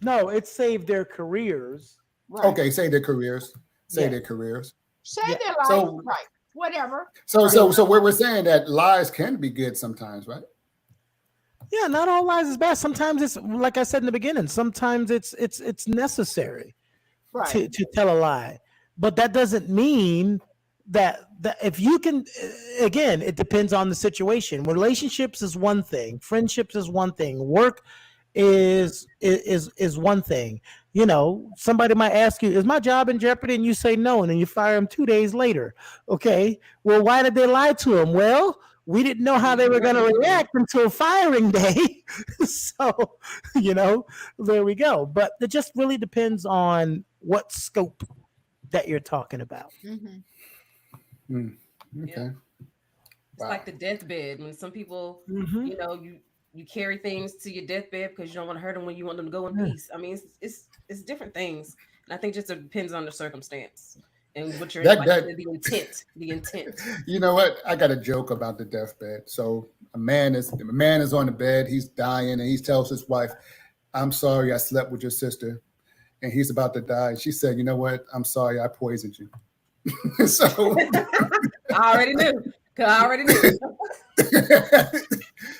no, it saved their careers. Right. Okay, say their careers. Yeah. Their careers. Say Yeah. their life. So- Right. Whatever. So we're saying that lies can be good sometimes, right? Yeah, not all lies is bad. Sometimes it's like I said in the beginning. Sometimes it's necessary Right. to tell a lie, but that doesn't mean that if you can. Again, it depends on the situation. Relationships is one thing. Friendships is one thing. Work is one thing. You know, somebody might ask you, "Is my job in jeopardy?" And you say no, and then you fire them 2 days later. Okay, well, why did they lie to him? Well, we didn't know how they were going to react until firing day. So, you know, there we go. But it just really depends on what scope that you're talking about. Mm-hmm. Okay. It's like the deathbed. When some people, Mhm. you know, you carry things to your deathbed because you don't want to hurt them when you want them to go in Yeah. peace. I mean, it's different things, and I think just depends on the circumstance and what you're That- like, that- the intent. The intent. You know what? I got a joke about the deathbed. So a man is on the bed, he's dying, and he tells his wife, "I'm sorry I slept with your sister," and he's about to die. And she said, "You know what? I'm sorry I poisoned you." So I already knew. 'Cause I already knew.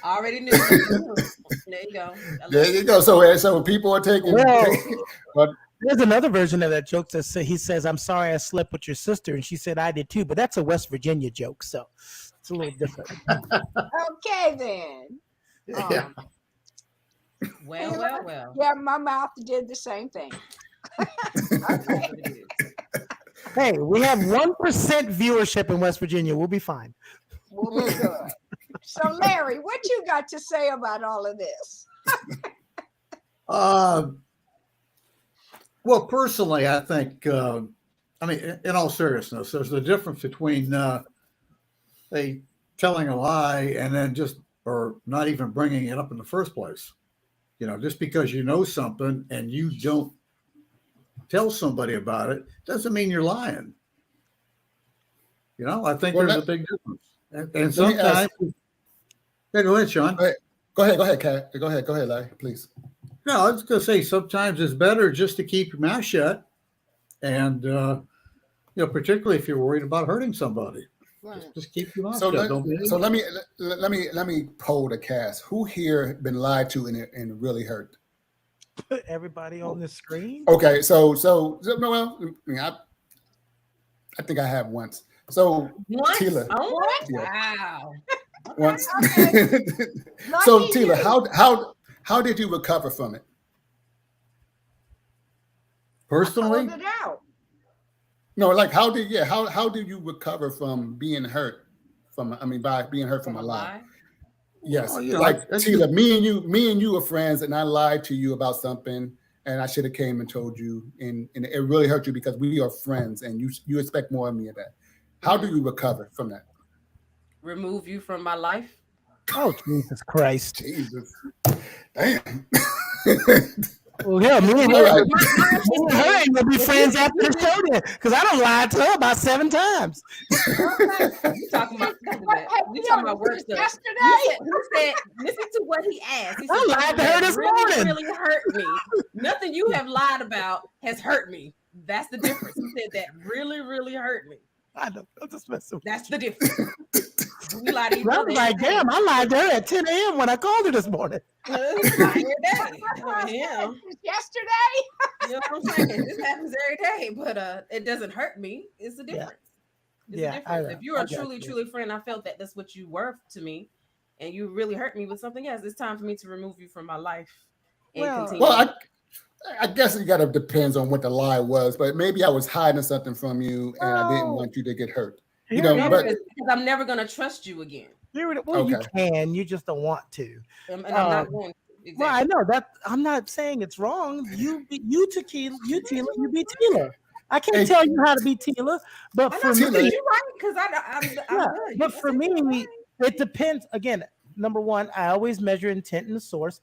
I already knew. There you go. I there love you go. So people are taking. Well, there's another version of that joke that he says, "I'm sorry I slept with your sister," and she said, "I did too." But that's a West Virginia joke, so it's a little different. Okay then. Yeah. Well. Yeah, my mouth did the same thing. Okay. Hey, we have 1% viewership in West Virginia. We'll be fine. We'll be good. So, Larry, what you got to say about all of this? Well, personally, I think, I mean, in all seriousness, there's a difference between telling a lie and then or not even bringing it up in the first place. You know, just because you know something and you don't tell somebody about it doesn't mean you're lying. You know, I think there's a big difference. And sometimes, yeah, go ahead, Sean. Go ahead, Kat. Go ahead, Larry, please. No, I was going to say sometimes it's better just to keep your mouth shut, and you know, particularly if you're worried about hurting somebody, just keep your mouth shut. So let me poll the cast. Who here been lied to and really hurt? Put everybody on the screen. Okay, so no, well, I think I have once. So Once? Tila, Oh, Yeah. wow. once. Okay. So Lucky Tila, you. how did you recover from it? Personally, Hold it out. No, like how did you recover from being hurt by being hurt from a lie? Yes, Oh, yeah, like that's Tila, me and you were friends, and I lied to you about something, and I should have came and told you, and it really hurt you because we are friends, and you expect more of me of that. How do you recover from that? Remove you from my life. Oh, Jesus Christ. Jesus, damn. Well, yeah, me and All her, right. me and her ain't gonna be friends after the show then, because I done lied to her about 7 times. You talking about you talking about work stuff. Yesterday. You said, listen to what he asked. He said, I lied to her this really, morning. really hurt me. Nothing you have lied about has hurt me. That's the difference. He said that really, really hurt me. I know. I'm just messing with That's the difference. We lie to each you. I other. was like, damn, I lied to her at 10 a.m. when I called her this morning. Every day. Yeah. Yesterday. You know what I'm saying? This happens every day, but it doesn't hurt me. It's the difference. It's Yeah, the difference. I If you're I a got truly, you. truly friend, I felt that that's what you were to me, and you really hurt me with something else. It's time for me to remove you from my life and Well- continue. Well, I guess it gotta depends on what the lie was, but maybe I was hiding something from you, and I didn't Oh. want you to get hurt. You Here know, it No, is. but because I'm never gonna trust you again, Here it is. Well, you Okay. can. You just don't want to. and I'm not going. Exactly. Well, I know that. I'm not saying it's wrong. You Tequila, you Tila, you be Tila. I can't Hey. tell you how to be Tila, but I for know, Tila- me, you're right because I'm yeah, good. but I for said me, you're right. it depends. Again, number one, I always measure intent in the source.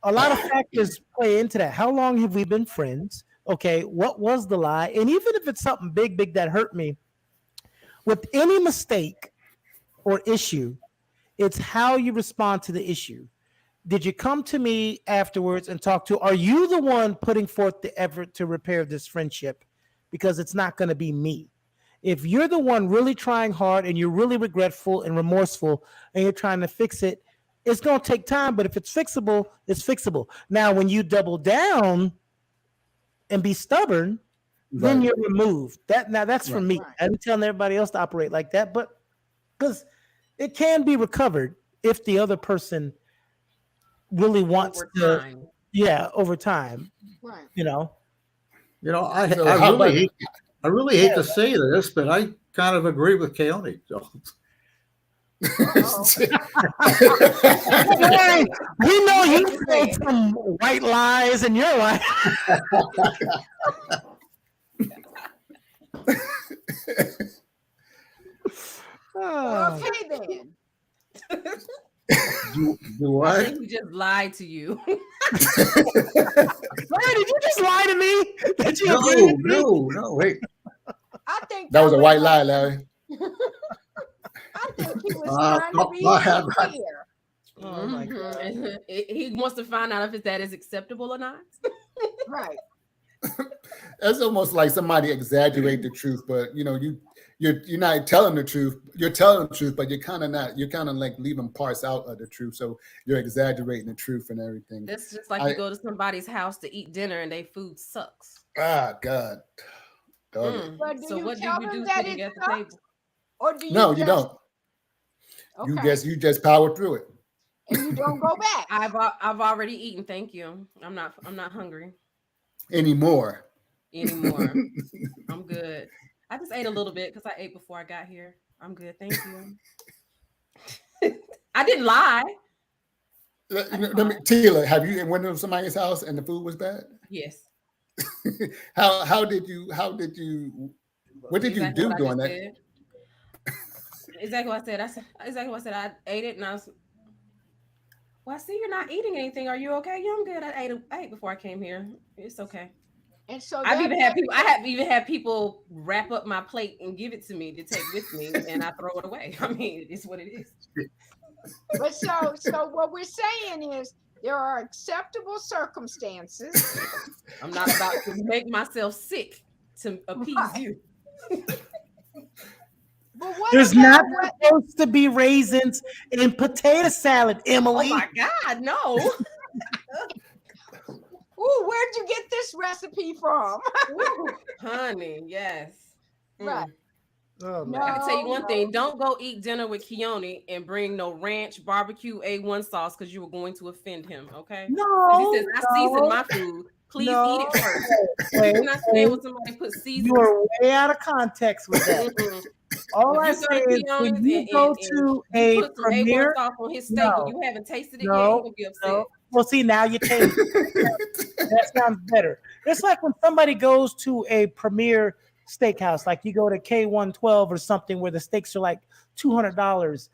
A lot of factors play into that. How long have we been friends? Okay, what was the lie? And even if it's something big that hurt me, With any mistake or issue, it's how you respond to the issue. Did you come to me afterwards and talk to? Are you the one putting forth the effort to repair this friendship? Because it's not going to be me. If you're the one really trying hard and you're really regretful and remorseful and you're trying to fix it, it's going to take time. But if it's fixable, it's fixable. Now, when you double down and be stubborn, then Right. you're removed. That's for Right. me. Right. I'm telling everybody else to operate like that, but because it can be recovered if the other person really wants Over to, time. over time, Right. You know, So how about- I really hate to say this, but I kind of agree with Keone. So, Hey, we know you Just told saying. some white lies in your life. Oh, Okay then. do I what? think we just lied to you. Larry, did you just lie to me? Did you agree with me? No. Wait. I think That was a white was- lie, Larry. I think he was Uh, trying to be go ahead. sincere. Oh my God. Mhm. He wants to find out if that is acceptable or not. Right. It's almost like somebody exaggerate the truth, but you're not telling the truth. You're telling the truth, but you're kind of not. You're kind of like leaving parts out of the truth, so you're exaggerating the truth and everything. That's just like I- you go to somebody's house to eat dinner and their food sucks. Ah, God. Dog it. Mm. But do So you what do tell you them do that sitting it at the sucks? table? Or do you No, you just, don't. Okay. You just power through it. And you don't go back. I've already eaten. Thank you. I'm not hungry Anymore. anymore. I'm good. I just ate a little bit because I ate before I got here. I'm good. Thank you. I didn't lie. Let me, Tila, have you went to somebody's house and the food was bad? Yes. How did you what did you Exactly do what I during just that? said. Exactly what I said. I said exactly what I said. I ate it and I was. Well, I see you're not eating anything. Are you okay? Yeah, I'm good. I ate before I came here. It's okay. And so I that have even had people wrap up my plate and give it to me to take with me, and I throw it away. I mean, it is what it is. But so what we're saying is there are acceptable circumstances. I'm not about to make myself sick to appease Right. you. But what There's about not what- supposed to be raisins in potato salad, Oh Emily. my God, no. Ooh, where'd you get this recipe from? Ooh, honey, yes. Right. Oh, No. I can tell you one no. thing: don't go eat dinner with Keone and bring no ranch barbecue A1 sauce because you were going to offend him. Okay? 'Cause No, he says I season my food. Please eat it first. Wait, I'm not saying when somebody puts you seasoning. are way out of context with that. Mm-mm. All If I you say go to is Keone's when you and- go and to You a put some premiere, A1 sauce on his steak No. and you haven't tasted it yet. No. You're gonna be upset. no. Well, see, now you taste it. That sounds better. It's like when somebody goes to a premier steakhouse, like you go to K112 or something where the steaks are like $200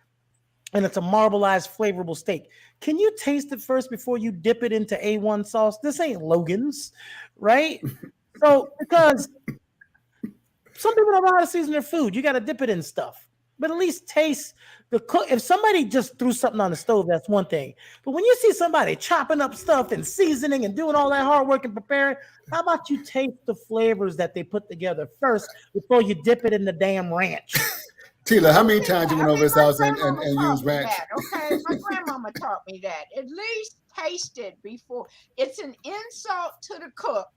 and it's a marbleized flavorful steak. Can you taste it first before you dip it into A1 sauce? This ain't Logan's, right? So, because some people don't know how to season their food, you got to dip it in stuff, but at least taste the cook. If somebody just threw something on the stove, that's one thing. But when you see somebody chopping up stuff and seasoning and doing all that hard work and preparing, how about you taste the flavors that they put together first before you dip it in the damn ranch? Tila, how many times you went over his my house and grandmama taught used me ranch? that, okay, my grandmama taught me that. At least taste it before. It's an insult to the cook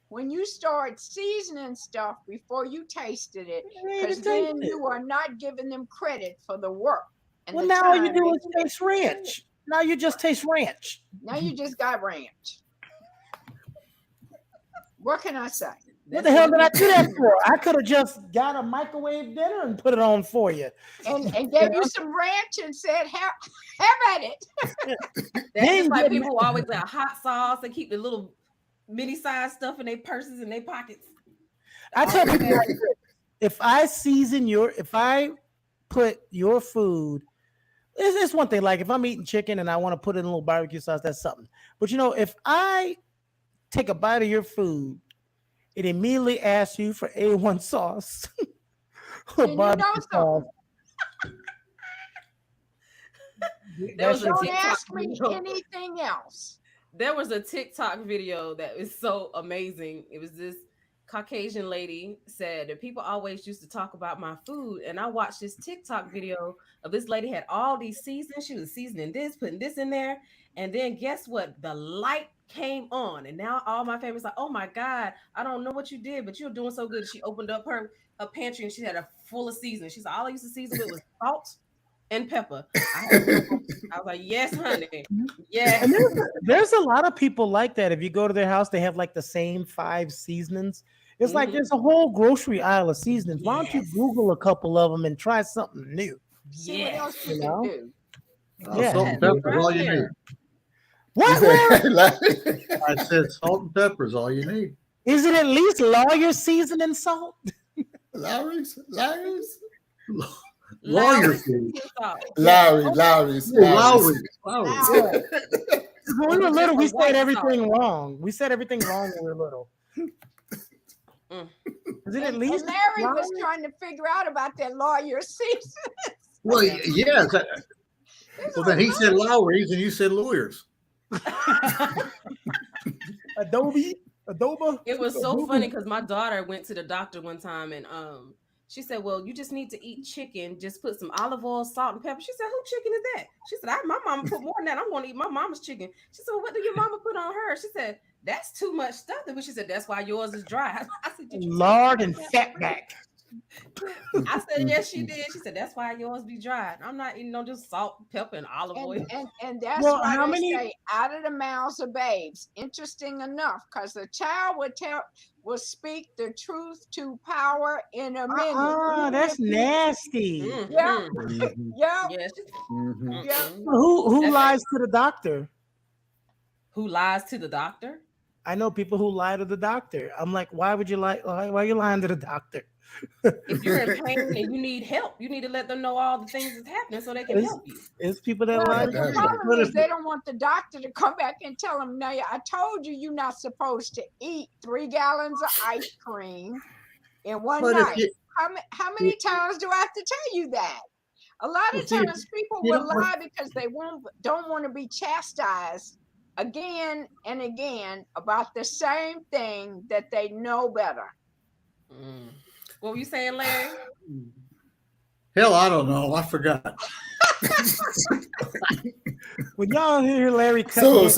when you start seasoning stuff before you tasted it, You ain't because even taste then it. you are not giving them credit for the work. And Well, the now all you time do they is taste ranch. Now you just taste ranch. Now you just got ranch. What can I say? What the hell did I do that for? I could have just got a microwave dinner and put it on for you. And gave you some ranch and said, have at it. That's Then just like get people who always got hot sauce and keep the little mini size stuff in their purses and their pockets. I tell people like this, if I put your food, it's one thing. Like if I'm eating chicken and I want to put in a little barbecue sauce, that's something. But if I take a bite of your food, it immediately asks you for A1 sauce. Then you know Barbecue sauce. There was a Don't TikTok ask me video. anything else. There was a TikTok video that was so amazing. It was this Caucasian lady said that people always used to talk about my food, and I watched this TikTok video of this lady had all these seasons. She was seasoning this, putting this in there, and then guess what? The light came on, and now all my family's like, "Oh my God, I don't know what you did, but you're doing so good." She opened up her pantry and she had a full of seasoning. She's like, "All I used to season with was salt and pepper." I was like, "Yes, honey, yes." And there's a lot of people like that. If you go to their house, they have like the same 5 seasonings. It's like Mhm. there's a whole grocery aisle of seasonings. Why don't you Yes. Google a couple of them and try something new? See what else Yes. you You can know? do. Yeah. Salt and pepper is all you need. What? Larry? I said salt and pepper is all you need. Is it at least lawyer seasoning salt? Lowry's? Lawyer Lowry's food. sea salt. Lowry's. Lowry. Lowry. When we were little, we Just a white said everything wrong. We said everything wrong when we were little. Mm. Is it at And least Larry was Lowry? trying to figure out about that lawyer season. Well, yes. Well, then he said Lowry's and you said lawyers. Adobe? It was so funny because my daughter went to the doctor one time and she said, "Well, you just need to eat chicken. Just put some olive oil, salt, and pepper." She said, "Who chicken is that?" She said, "My mama put more than that. I'm going to eat my mama's chicken." She said, "Well, what do your mama put on her?" She said, "That's too much stuff." But she said, "That's why yours is dry." I said, "Did you say Lard and that?" fatback. I said, "Yes, she did." She said, "That's why yours be dry. I'm not eating no just salt, pepper, and olive oil." And that's Well, why how they many- say out of the mouths of babes. Interesting enough, because the child will speak the truth to power in a minute. That's nasty. Mhm. Yeah. Yeah. Yes. Mhm. Yeah. Mhm. Who That's- lies to the doctor? Who lies to the doctor? I know people who lie to the doctor. I'm like, why would you lie? Why are you lying to the doctor? If you're in pain and you need help, you need to let them know all the things that's happening so they can It's- help you. It's people that Well, lie. the That's problem But is if- they don't want the doctor to come back and tell them, "No, I told you you're not supposed to eat 3 gallons of ice cream in one But if night." you, How many times do I have to tell you that? A lot Well, of see, times people you will don't want- lie because they don't want to be chastised again and again about the same thing that they know better. Mm. What were you saying, Larry? hell, I don't know. I forgot. When y'all hear Larry cut So me-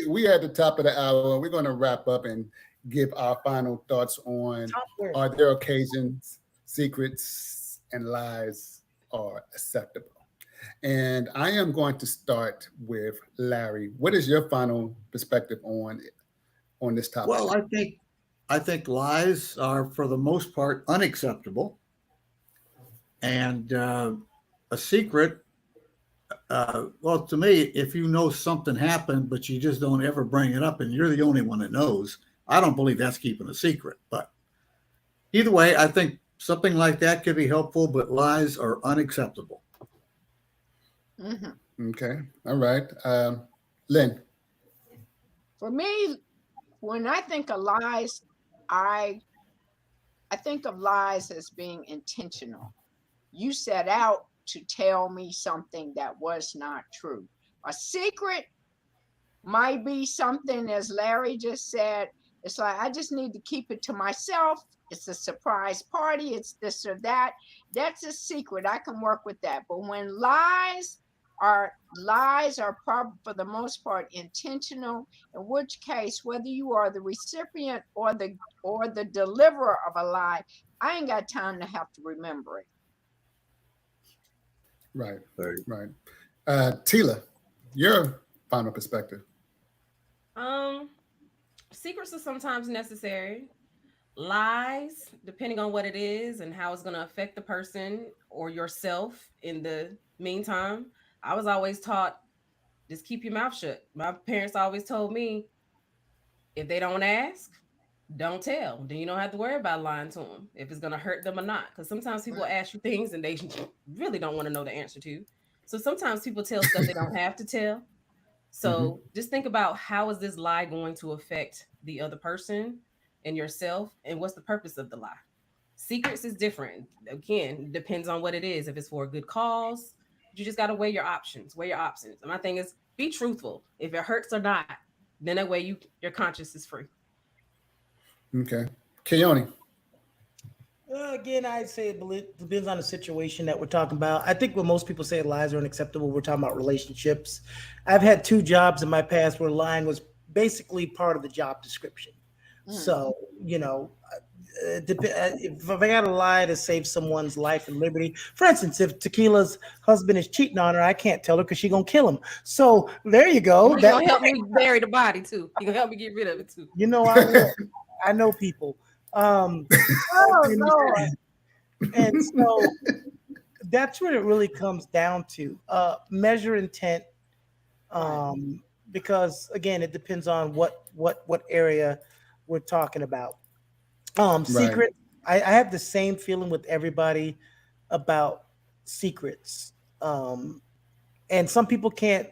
we at the top of the hour. We're gonna wrap up and give our final thoughts on: are there occasions secrets and lies are acceptable? And I am going to start with Larry. What is your final perspective on this topic? Well, I think lies are for the most part unacceptable, and a secret. Well, to me, if you know something happened, but you just don't ever bring it up, and you're the only one that knows, I don't believe that's keeping a secret. But either way, I think something like that could be helpful, but lies are unacceptable. Mhm. Okay, all right, Lynn. For me, when I think of lies, I think of lies as being intentional. You set out to tell me something that was not true. A secret might be something, as Larry just said, it's like, I just need to keep it to myself. It's a surprise party. It's this or that. That's a secret. I can work with that. But when lies are for the most part intentional, in which case, whether you are the recipient or the deliverer of a lie, I ain't got time to have to remember it. Right, Right. right. Tila, your final perspective. Secrets are sometimes necessary. Lies, depending on what it is and how it's going to affect the person or yourself in the meantime. I was always taught, just keep your mouth shut. My parents always told me, if they don't ask, don't tell. Then you don't have to worry about lying to them if it's going to hurt them or not. Because sometimes people ask you things and they really don't want to know the answer to. So sometimes people tell stuff they don't have to tell. So just think about, how is this lie going to affect the other person and yourself, and what's the purpose of the lie? Secrets is different. Again, depends on what it is. If it's for a good cause, you just gotta weigh your options. Weigh your options. And my thing is, be truthful. If it hurts or not, then that way your conscience is free. Okay. Keone. Again, I'd say it depends on the situation that we're talking about. I think when most people say lies are unacceptable, we're talking about relationships. I've had 2 jobs in my past where lying was basically part of the job description. So, if I got to lie to save someone's life and liberty, for instance, if Tequila's husband is cheating on her, I can't tell her because she's going to kill him. So there you go. You're going to help me bury the body too. You're going to help me get rid of it too. I will. I know people. And so that's what it really comes down to. Measure intent, because again, it depends on what area we're talking about. Secret. I have the same feeling with everybody about secrets, and some people can't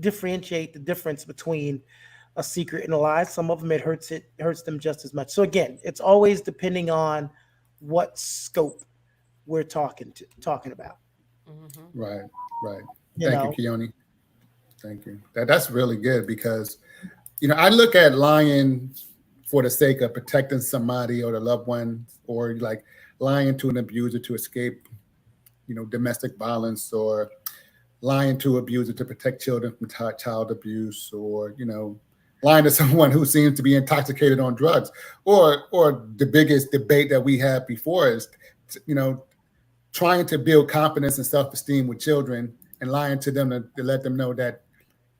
differentiate the difference between a secret and a lie. Some of them it hurts them just as much. So again, it's always depending on what scope we're talking about. Mm-hmm. Right. Thank you, Keone. Thank you. That's really good because, I look at lying for the sake of protecting somebody or the loved one, or like lying to an abuser to escape, domestic violence, or lying to abuser to protect children from child abuse, or, lying to someone who seems to be intoxicated on drugs, or the biggest debate that we have before is, trying to build confidence and self-esteem with children and lying to them to let them know that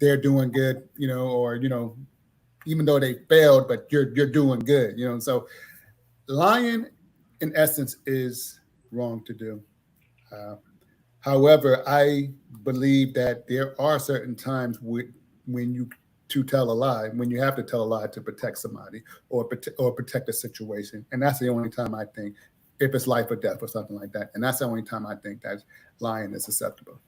they're doing good, or, even though they failed, but you're doing good, So lying, in essence, is wrong to do. However, I believe that there are certain times when you tell a lie, when you have to tell a lie to protect somebody or protect a situation, and that's the only time I think, if it's life or death or something like that, and that's the only time I think that lying is acceptable.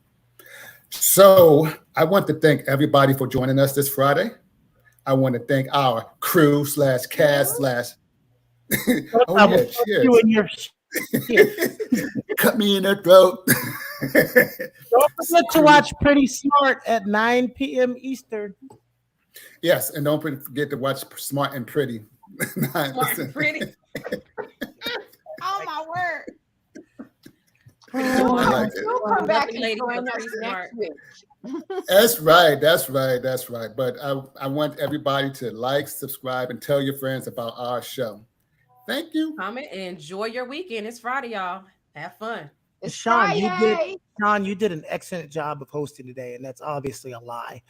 So I want to thank everybody for joining us this Friday. I want to thank our crew /cast/ cut me in the throat. Don't forget to watch Pretty Smart at 9 p.m. Eastern. Yes, and don't forget to watch Smart and Pretty. Smart and Pretty. Oh my word! We'll come back and join us next week. That's right. But I want everybody to like, subscribe, and tell your friends about our show. Thank you. Comment and enjoy your weekend. It's Friday, y'all. Have fun. It's Sean, Friday. you did an excellent job of hosting today, and that's obviously a lie.